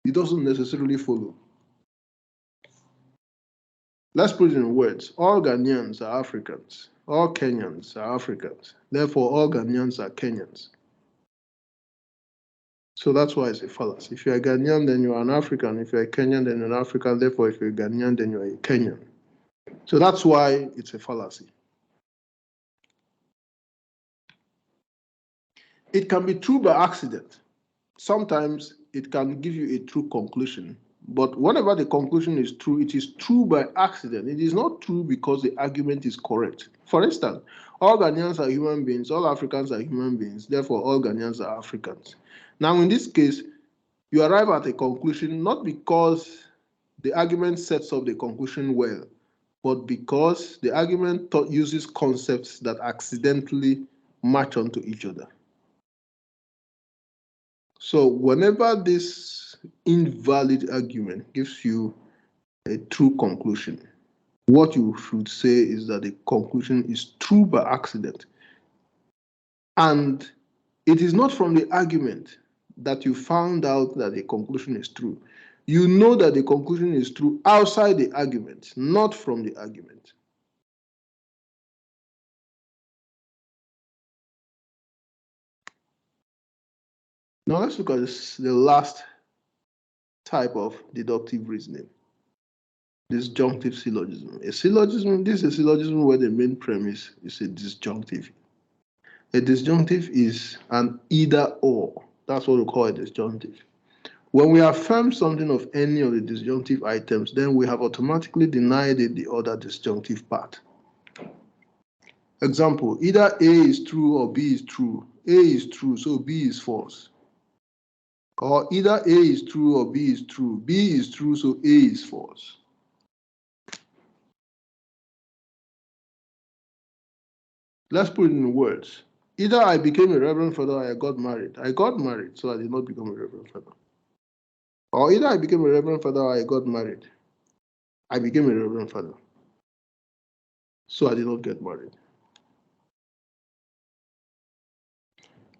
It doesn't necessarily follow. Let's put it in words. All Ghanaians are Africans. All Kenyans are Africans. Therefore, all Ghanaians are Kenyans. So that's why it's a fallacy. If you're a Ghanaian, then you're an African. If you're a Kenyan, then you're an African. Therefore, if you're a Ghanaian, then you're a Kenyan. So that's why it's a fallacy. It can be true by accident. Sometimes it can give you a true conclusion. But whenever the conclusion is true, it is true by accident. It is not true because the argument is correct. For instance, all Ghanaians are human beings, all Africans are human beings, therefore all Ghanaians are Africans. Now, in this case, you arrive at a conclusion not because the argument sets up the conclusion well, but because the argument uses concepts that accidentally match onto each other. So whenever this invalid argument gives you a true conclusion, what you should say is that the conclusion is true by accident. And it is not from the argument that you found out that the conclusion is true. You know that the conclusion is true outside the argument, not from the argument. Now let's look at the last type of deductive reasoning. Disjunctive syllogism. A syllogism, this is a syllogism where the main premise is a disjunctive. A disjunctive is an either or. That's what we call a disjunctive. When we affirm something of any of the disjunctive items, then we have automatically denied it the other disjunctive part. Example, either A is true or B is true. A is true, so B is false. Or either A is true or B is true. B is true, so A is false. Let's put it in words. Either I became a reverend father or I got married. I got married, so I did not become a reverend father. Or either I became a reverend father or I got married. I became a reverend father, so I did not get married.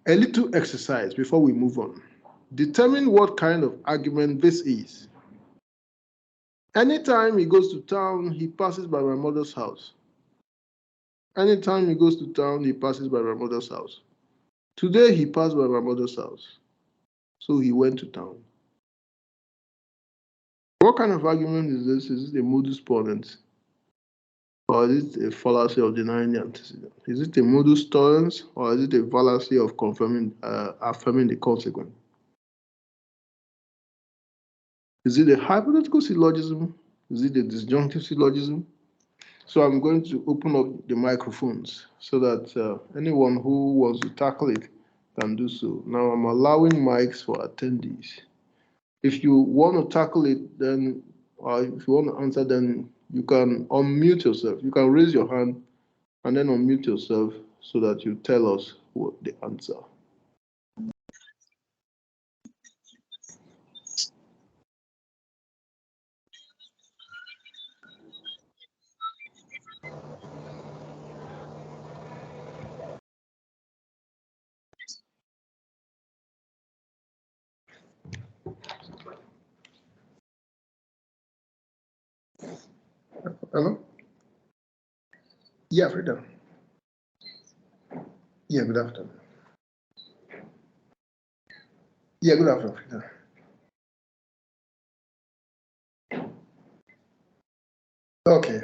A little exercise before we move on. Determine what kind of argument this is. Anytime he goes to town, he passes by my mother's house. Anytime he goes to town, he passes by my mother's house. Today he passed by my mother's house, so he went to town. What kind of argument is this? Is it a modus ponens? Or is it a fallacy of denying the antecedent? Is it a modus tollens, or is it a fallacy of affirming the consequent? Is it a hypothetical syllogism? Is it a disjunctive syllogism? So I'm going to open up the microphones so that anyone who wants to tackle it can do so. Now I'm allowing mics for attendees. If you want to tackle it, then, or if you want to answer, then you can unmute yourself. You can raise your hand and then unmute yourself so that you tell us what the answer. Hello? Yeah, Frida. Yeah, good afternoon. Yeah, good afternoon, Frida. Okay.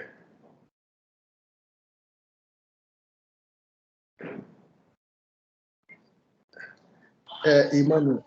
Emmanuel.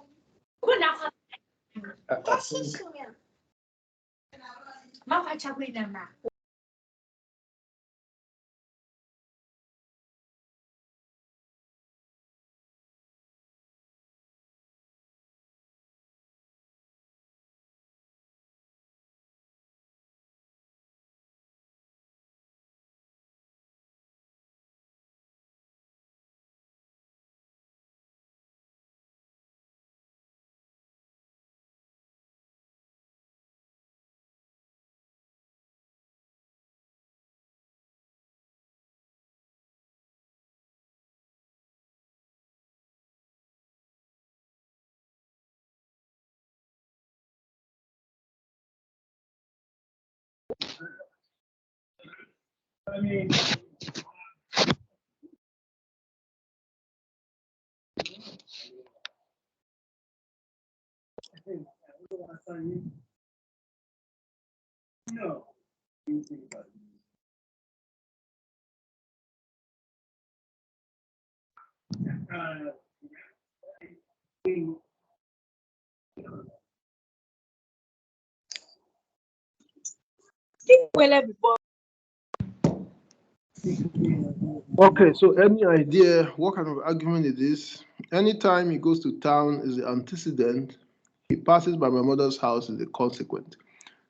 I think okay, so any idea what kind of argument it is? Anytime he goes to town is the antecedent, he passes by my mother's house is the consequent.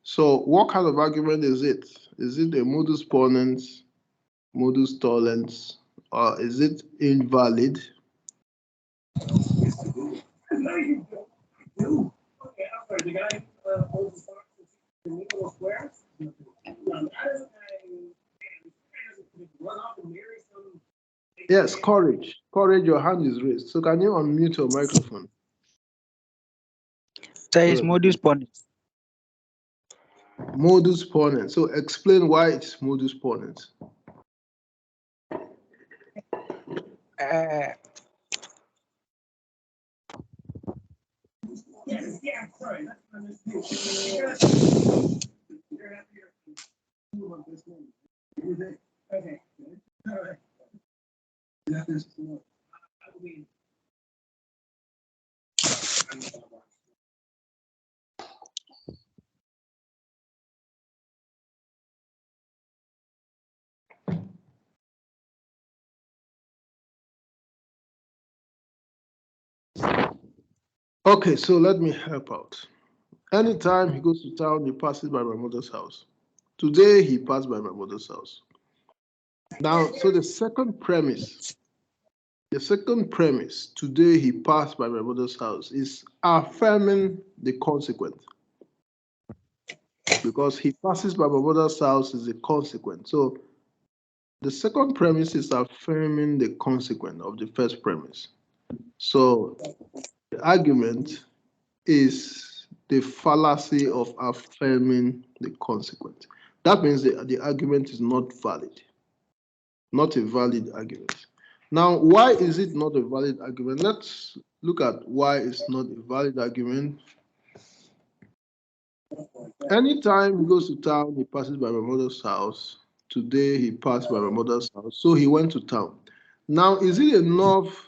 So what kind of argument is it? Is it a modus ponens, modus tollens, or is it invalid? Yes, courage. Courage, your hand is raised. So can you unmute your microphone? There is modus ponens. Modus ponens. So explain why it's modus ponens. Okay, so let me help out. Anytime he goes to town, he passes by my mother's house. Today, he passed by my mother's house. Now, so the second premise, today he passed by my mother's house, is affirming the consequent. Because he passes by my mother's house is a consequent. So the second premise is affirming the consequent of the first premise. So the argument is the fallacy of affirming the consequent. That means the argument is not valid, not a valid argument. Now, why is it not a valid argument? Let's look at why it's not a valid argument. Anytime he goes to town, he passes by my mother's house. Today, he passed by my mother's house, so he went to town. Now, is it enough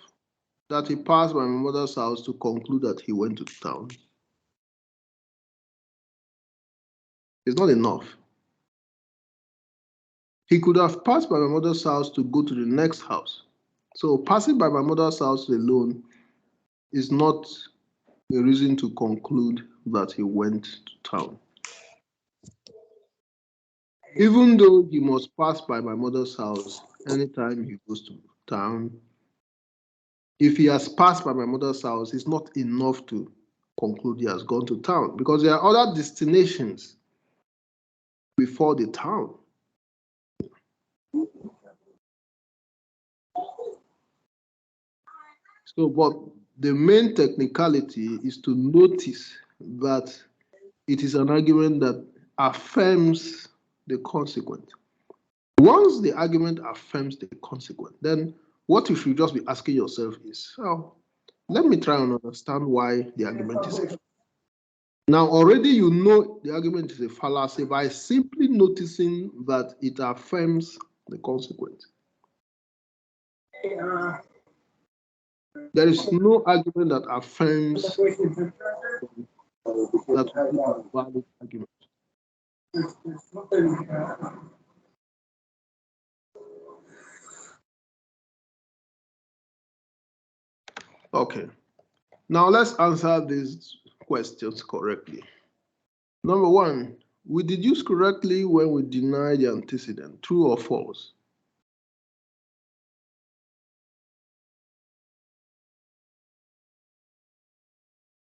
that he passed by my mother's house to conclude that he went to town? It's not enough. He could have passed by my mother's house to go to the next house. So passing by my mother's house alone is not a reason to conclude that he went to town. Even though he must pass by my mother's house anytime he goes to town, if he has passed by my mother's house, it's not enough to conclude he has gone to town, because there are other destinations before the town. So, but the main technicality is to notice that it is an argument that affirms the consequent. Once the argument affirms the consequent, then what you should just be asking yourself is, oh, let me try and understand why the argument is a fallacy. Now, already you know the argument is a fallacy by simply noticing that it affirms the consequent. There is no argument that affirms that is a valid argument. Okay. Now let's answer these questions correctly. Number one, we deduce correctly when we deny the antecedent, true or false?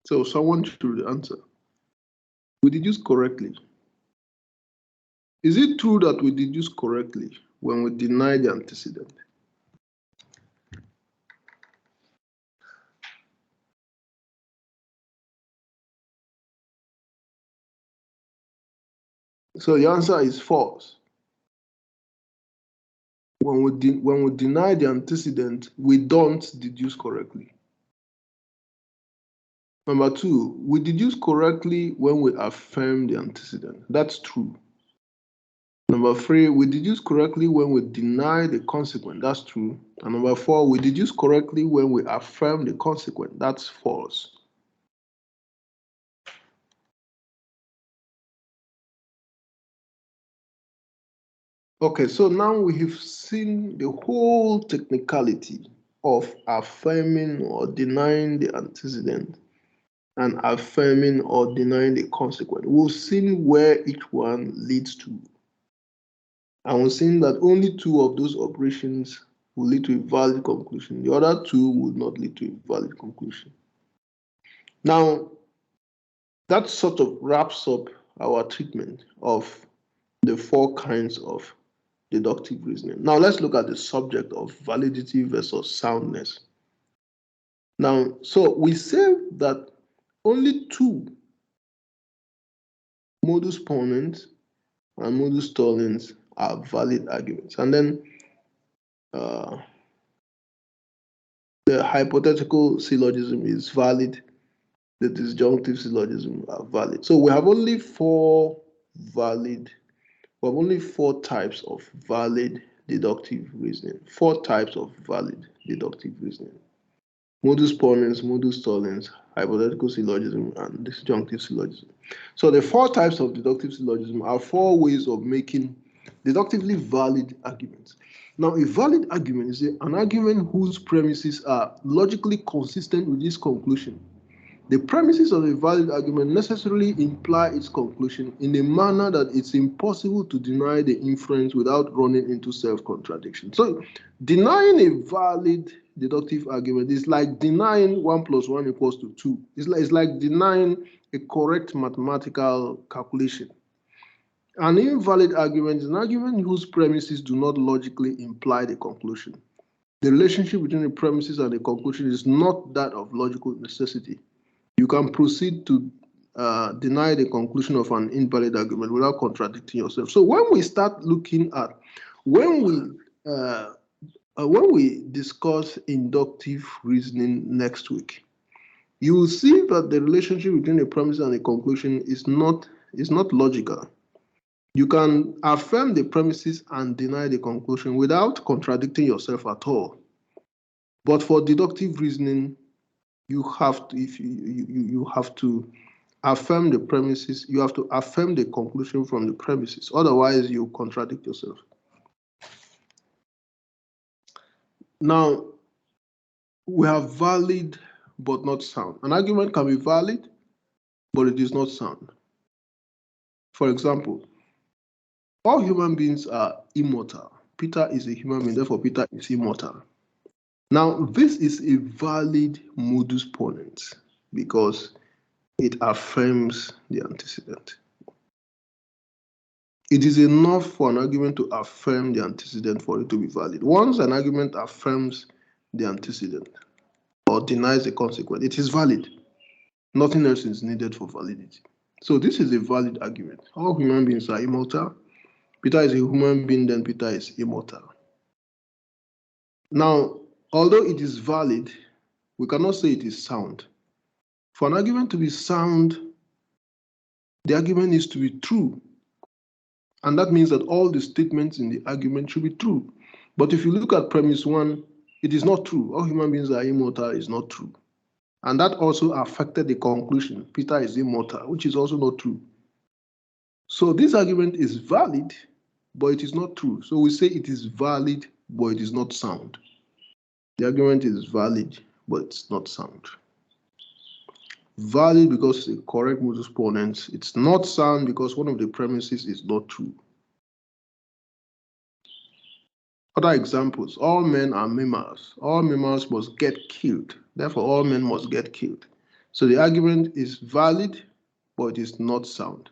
So someone should answer. We deduce correctly. Is it true that we deduce correctly when we deny the antecedent? So the answer is false. When we deny the antecedent, we don't deduce correctly. Number two, we deduce correctly when we affirm the antecedent. That's true. Number three, we deduce correctly when we deny the consequent. That's true. And number four, we deduce correctly when we affirm the consequent. That's false. Okay, so now we have seen the whole technicality of affirming or denying the antecedent and affirming or denying the consequent. We've seen where each one leads to. And we've seen that only two of those operations will lead to a valid conclusion. The other two will not lead to a valid conclusion. Now, that sort of wraps up our treatment of the four kinds of deductive reasoning. Now, let's look at the subject of validity versus soundness. Now, so we say that only two modus ponens and modus tollens are valid arguments. And then the hypothetical syllogism is valid the disjunctive syllogism are valid. So we have only four types of valid deductive reasoning. Four types of valid deductive reasoning. Modus ponens, modus tollens, hypothetical syllogism, and disjunctive syllogism. So the four types of deductive syllogism are four ways of making deductively valid arguments. Now, a valid argument is an argument whose premises are logically consistent with this conclusion. The premises of a valid argument necessarily imply its conclusion in a manner that it's impossible to deny the inference without running into self-contradiction. So, denying a valid deductive argument is like denying 1 + 1 = 2. It's like denying a correct mathematical calculation. An invalid argument is an argument whose premises do not logically imply the conclusion. The relationship between the premises and the conclusion is not that of logical necessity. You can proceed to deny the conclusion of an invalid argument without contradicting yourself. So when we start looking at, when we discuss inductive reasoning next week, you will see that the relationship between the premise and the conclusion is not logical. You can affirm the premises and deny the conclusion without contradicting yourself at all. But for deductive reasoning, you have to, you have to affirm the premises, you have to affirm the conclusion from the premises. Otherwise, you contradict yourself. Now, we have valid but not sound. An argument can be valid, but it is not sound. For example, all human beings are immortal. Peter is a human being, therefore Peter is immortal. Now, this is a valid modus ponens because it affirms the antecedent. It is enough for an argument to affirm the antecedent for it to be valid. Once an argument affirms the antecedent or denies the consequent, it is valid. Nothing else is needed for validity. So this is a valid argument. All human beings are immortal. Peter is a human being, then Peter is immortal. Now, although it is valid, we cannot say it is sound. For an argument to be sound, the argument needs to be true. And that means that all the statements in the argument should be true. But if you look at premise 1, it is not true. All human beings are immortal is not true. And that also affected the conclusion. Peter is immortal, which is also not true. So this argument is valid, but it is not true. So we say it is valid, but it is not sound. The argument is valid, but it's not sound. Valid because it's a correct modus ponens. It's not sound because one of the premises is not true. Other examples, all men are mammals. All mammals must get killed. Therefore, all men must get killed. So the argument is valid, but it is not sound.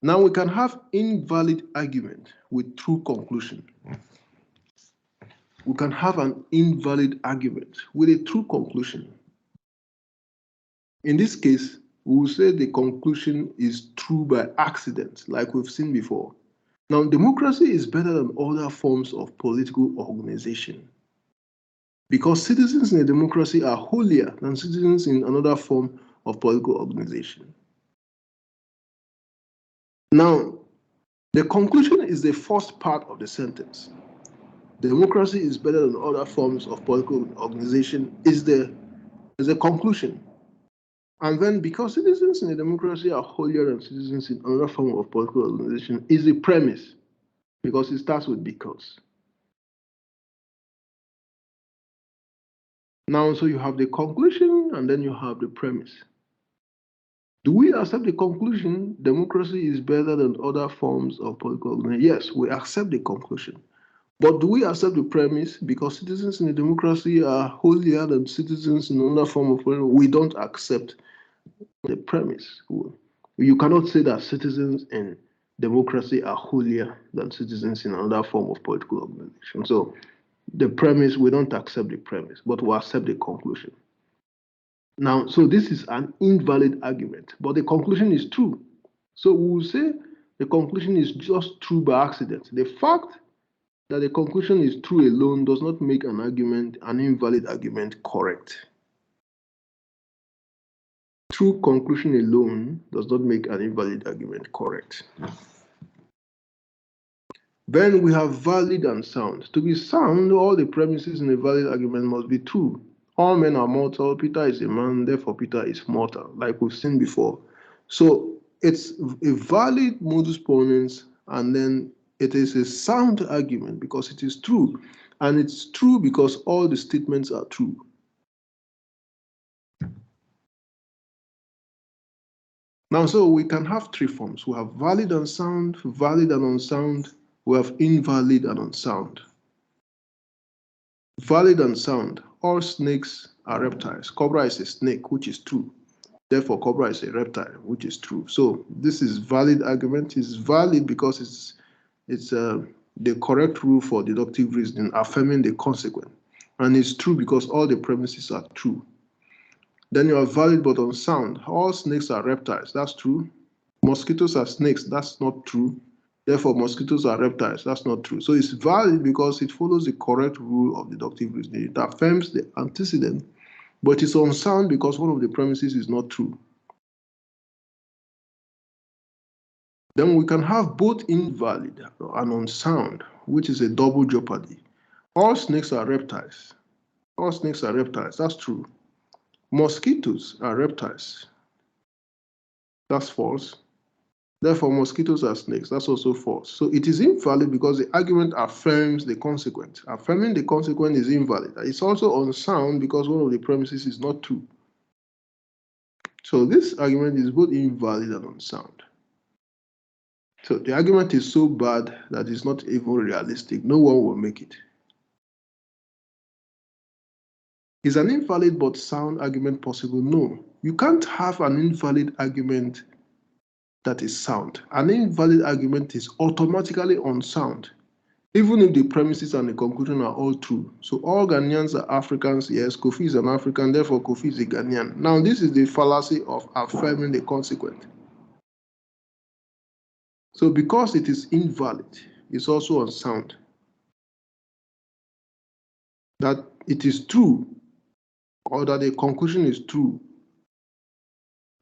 Now we can have invalid argument with true conclusion. We can have an invalid argument with a true conclusion. In this case, we will say the conclusion is true by accident, like we've seen before. Now, democracy is better than other forms of political organization because citizens in a democracy are holier than citizens in another form of political organization. Now, the conclusion is the first part of the sentence. Democracy is better than other forms of political organization is the conclusion. And then because citizens in a democracy are holier than citizens in another form of political organization is the premise, because it starts with because. Now, so you have the conclusion and then you have the premise. Do we accept the conclusion democracy is better than other forms of political organization? Yes, we accept the conclusion. But do we accept the premise because citizens in a democracy are holier than citizens in another form of political? We don't accept the premise. You cannot say that citizens in democracy are holier than citizens in another form of political organization. So the premise, we don't accept the premise, but we accept the conclusion. Now, so this is an invalid argument, but the conclusion is true. So we will say the conclusion is just true by accident. The fact that the conclusion is true alone does not make an argument, an invalid argument, correct. true conclusion alone does not make an invalid argument correct. Then we have valid and sound. To be sound, all the premises in a valid argument must be true. All men are mortal. Peter is a man, therefore Peter is mortal, like we've seen before. So it's a valid modus ponens, and then it is a sound argument because it is true. And it's true because all the statements are true. Now, so we can have three forms. We have valid and sound, valid and unsound. We have invalid and unsound. Valid and sound. All snakes are reptiles. Cobra is a snake, which is true. Therefore, cobra is a reptile, which is true. So this is valid argument. It's valid because it's the correct rule for deductive reasoning, affirming the consequent. And it's true because all the premises are true. Then you are valid but unsound. All snakes are reptiles. That's true. Mosquitoes are snakes. That's not true. Therefore, mosquitoes are reptiles. That's not true. So it's valid because it follows the correct rule of deductive reasoning. It affirms the antecedent, but it's unsound because one of the premises is not true. Then we can have both invalid and unsound, which is a double jeopardy. All snakes are reptiles. All snakes are reptiles. That's true. Mosquitoes are reptiles. That's false. Therefore, mosquitoes are snakes. That's also false. So it is invalid because the argument affirms the consequent. Affirming the consequent is invalid. It's also unsound because one of the premises is not true. So this argument is both invalid and unsound. So the argument is so bad that it's not even realistic. No one will make it. Is an invalid but sound argument possible? No. You can't have an invalid argument that is sound. An invalid argument is automatically unsound, even if the premises and the conclusion are all true. So all Ghanaians are Africans. Yes, Kofi is an African, therefore Kofi is a Ghanaian. Now this is the fallacy of affirming the consequent. So because it is invalid, it's also unsound. That it is true or that the conclusion is true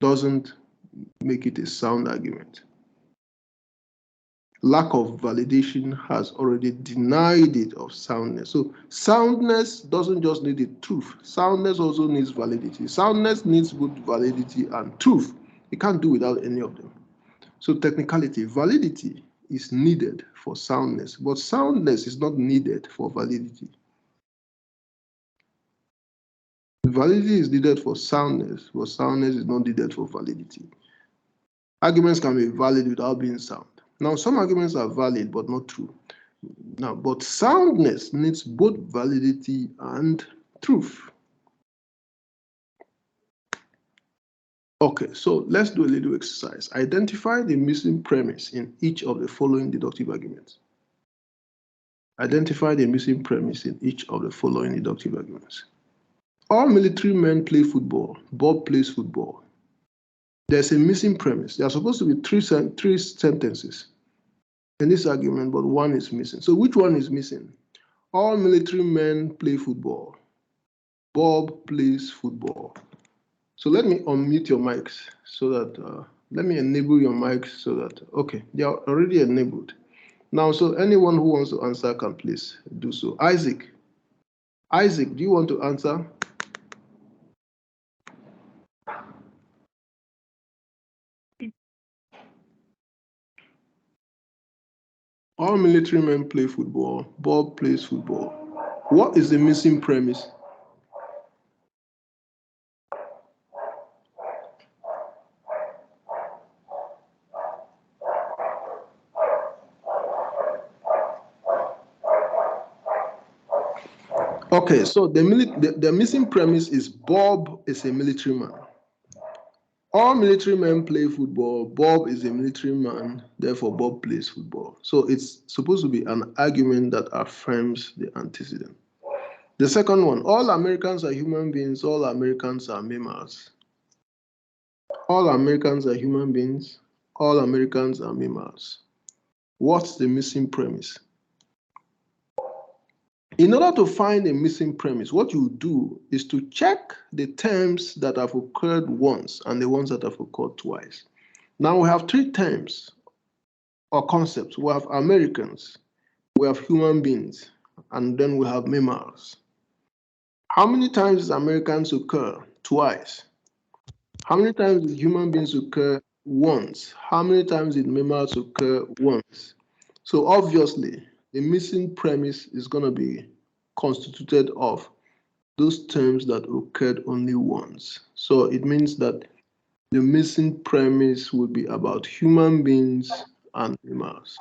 doesn't make it a sound argument. Lack of validation has already denied it of soundness. So soundness doesn't just need the truth. Soundness also needs validity. Soundness needs both validity and truth. You can't do without any of them. So technicality, validity is needed for soundness, but soundness is not needed for validity. Validity is needed for soundness, but soundness is not needed for validity. Arguments can be valid without being sound. Now, some arguments are valid but not true. Now, but soundness needs both validity and truth. Okay, so let's do a little exercise. Identify the missing premise in each of the following deductive arguments. Identify the missing premise in each of the following deductive arguments. All military men play football. Bob plays football. There's a missing premise. There are supposed to be three sentences in this argument, but one is missing. So which one is missing? All military men play football. Bob plays football. So let me unmute your mics so that, let me enable your mics so that, okay, they are already enabled. Now, so anyone who wants to answer can please do so. Isaac, do you want to answer? All military men play football. Bob plays football. What is the missing premise? Okay, so the missing premise is Bob is a military man. All military men play football. Bob is a military man, therefore Bob plays football. So it's supposed to be an argument that affirms the antecedent. The second one, all Americans are human beings, all Americans are mammals. All Americans are human beings, all Americans are mammals. What's the missing premise? In order to find a missing premise, what you do is to check the terms that have occurred once and the ones that have occurred twice. Now we have three terms or concepts. We have Americans, we have human beings, and then we have mammals. How many times does Americans occur? Twice. How many times did human beings occur? Once. How many times did mammals occur? Once. So obviously, the missing premise is going to be constituted of those terms that occurred only once. So it means that the missing premise would be about human beings and mammals.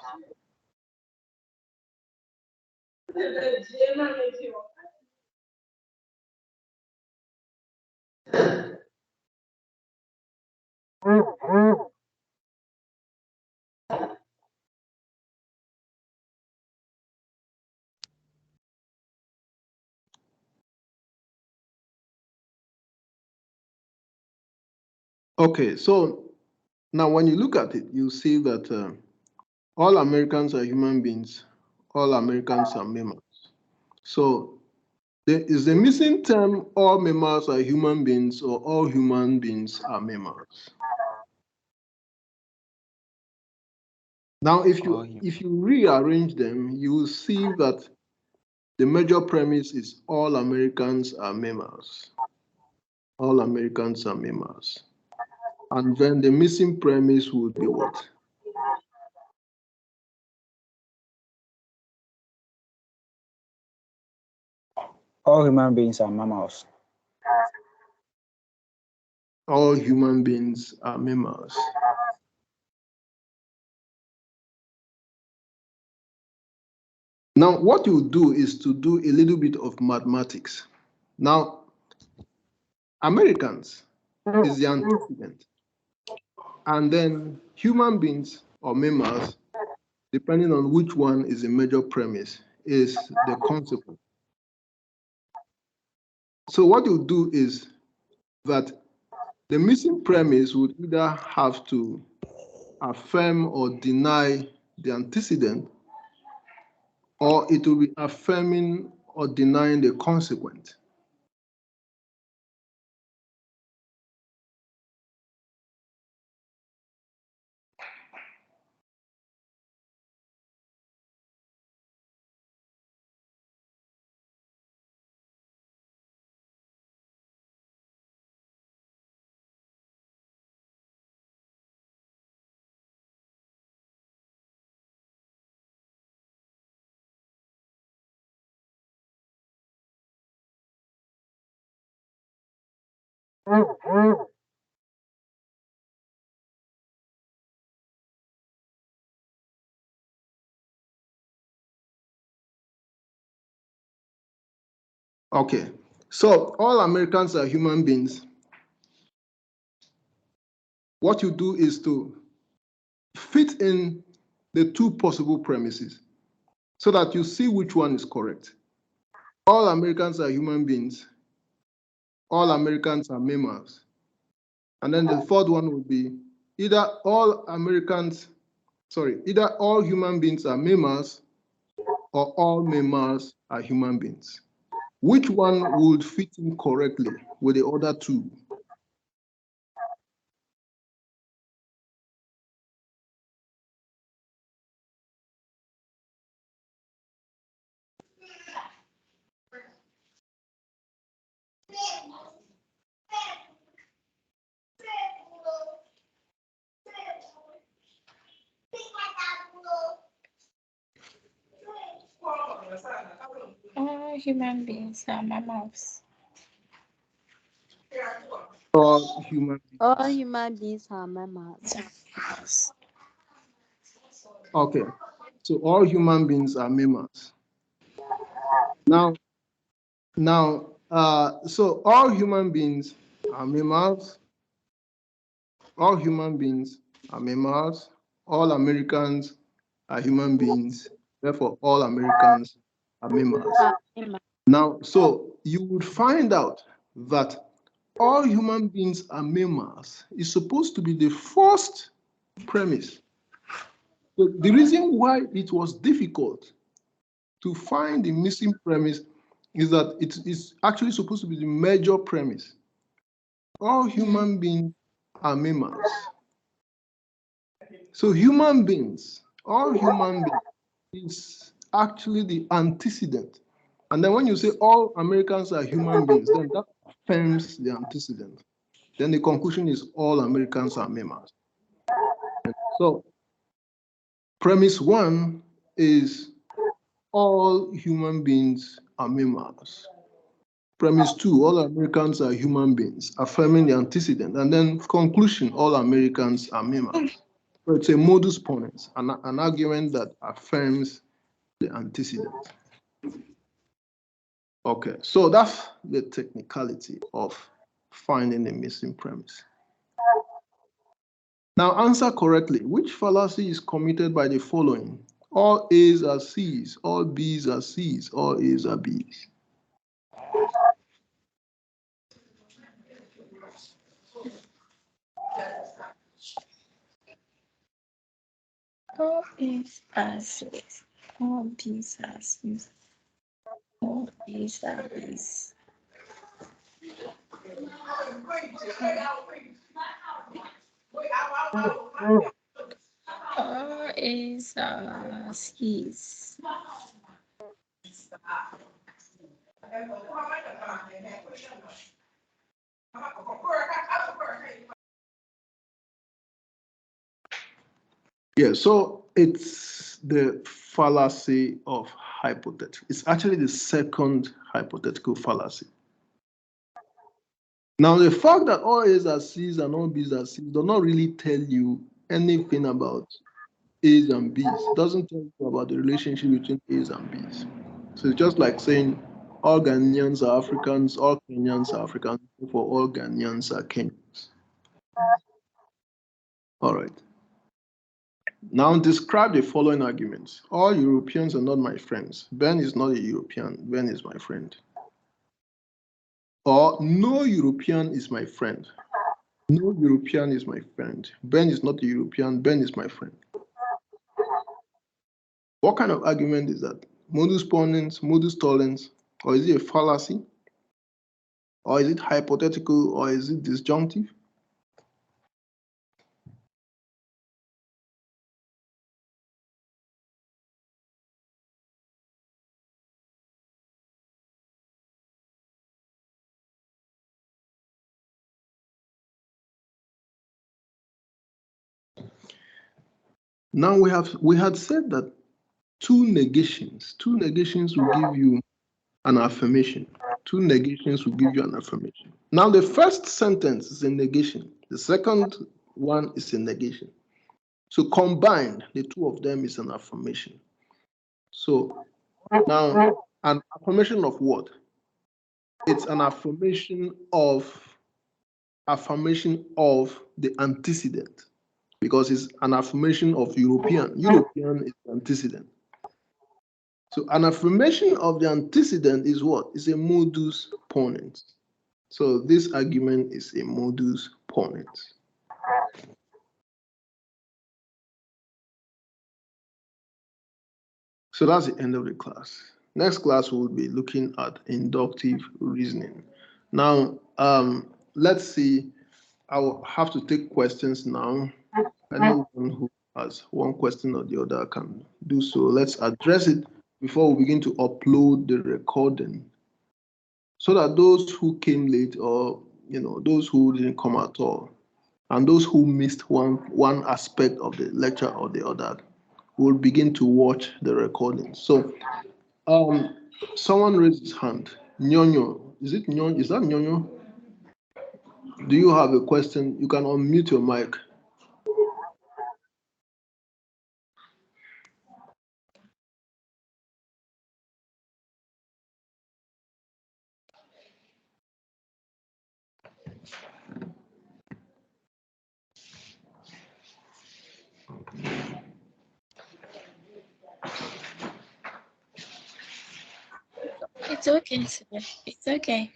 Okay, so now when you look at it, you see that all Americans are human beings, all Americans are mammals. So is the missing term all mammals are human beings or all human beings are mammals? Now, if you rearrange them, you will see that the major premise is all Americans are mammals. All Americans are mammals. And then the missing premise would be what? All human beings are mammals. All human beings are mammals. Now, what you do is to do a little bit of mathematics. Now, Americans is the antecedent. And then human beings or mammals, depending on which one is the major premise, is the consequence. So what you do is that the missing premise would either have to affirm or deny the antecedent, or it will be affirming or denying the consequent. Okay, so all Americans are human beings. What you do is to fit in the two possible premises so that you see which one is correct. All Americans are human beings. All Americans are mammals. And then the third one would be either all human beings are mammals or all mammals are human beings. Which one would fit in correctly with the other two? All human beings are mammals. All human beings. All human beings are mammals. Okay, so all human beings are mammals. Now, so all human beings are mammals. All human beings are mammals. All Americans are human beings. Therefore, all Americans are mammals. Now, so you would find out that all human beings are mammals is supposed to be the first premise. So the reason why it was difficult to find the missing premise is that it is actually supposed to be the major premise. All human beings are mammals. So human beings, all human beings is actually the antecedent. And then when you say all Americans are human beings, then that affirms the antecedent. Then the conclusion is all Americans are mammals. So premise one is all human beings are mammals. Premise two, all Americans are human beings, affirming the antecedent. And then conclusion, all Americans are mammals. So it's a modus ponens, an argument that affirms the antecedent. Okay, so that's the technicality of finding the missing premise. Now answer correctly. Which fallacy is committed by the following? All A's are C's, all B's are C's, all A's are B's. All A's are C's. All B's are C's. All A's are B's. All A's are C's. Yeah, so it's the fallacy of hypothetical. It's actually the second hypothetical fallacy. Now, the fact that all A's are C's and all B's are C's does not really tell you anything about A's and B's. It doesn't tell you about the relationship between A's and B's. So it's just like saying all Ghanaians are Africans, all Kenyans are Africans, for all Ghanaians are Kenyans. All right. Now describe the following arguments. All Europeans are not my friends. Ben is not a European. Ben is my friend. Or no European is my friend. No European is my friend. Ben is not a European. Ben is my friend. What kind of argument is that? Modus ponens, modus tollens, or is it a fallacy? Or is it hypothetical, or is it disjunctive? Now we had said that two negations will give you an affirmation. Two negations will give you an affirmation. Now the first sentence is a negation. The second one is a negation. So combined, the two of them is an affirmation. So now an affirmation of what? It's an affirmation of the antecedent, because it's an affirmation of European. European is the antecedent. So an affirmation of the antecedent is what? It's a modus ponens. So this argument is a modus ponens. So that's the end of the class. Next class we'll be looking at inductive reasoning. Now, let's see. I will have to take questions now. Anyone who has one question or the other can do so. Let's address it before we begin to upload the recording, so that those who came late, or those who didn't come at all, and those who missed one aspect of the lecture or the other will begin to watch the recording. So someone raised his hand. Nyonyo. Is it Nyonyo? Is that Nyonyo? Do you have a question? You can unmute your mic. It's okay, sir. It's okay.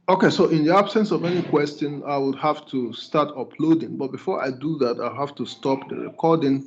Okay, so in the absence of any question, I would have to start uploading. But before I do that, I have to stop the recording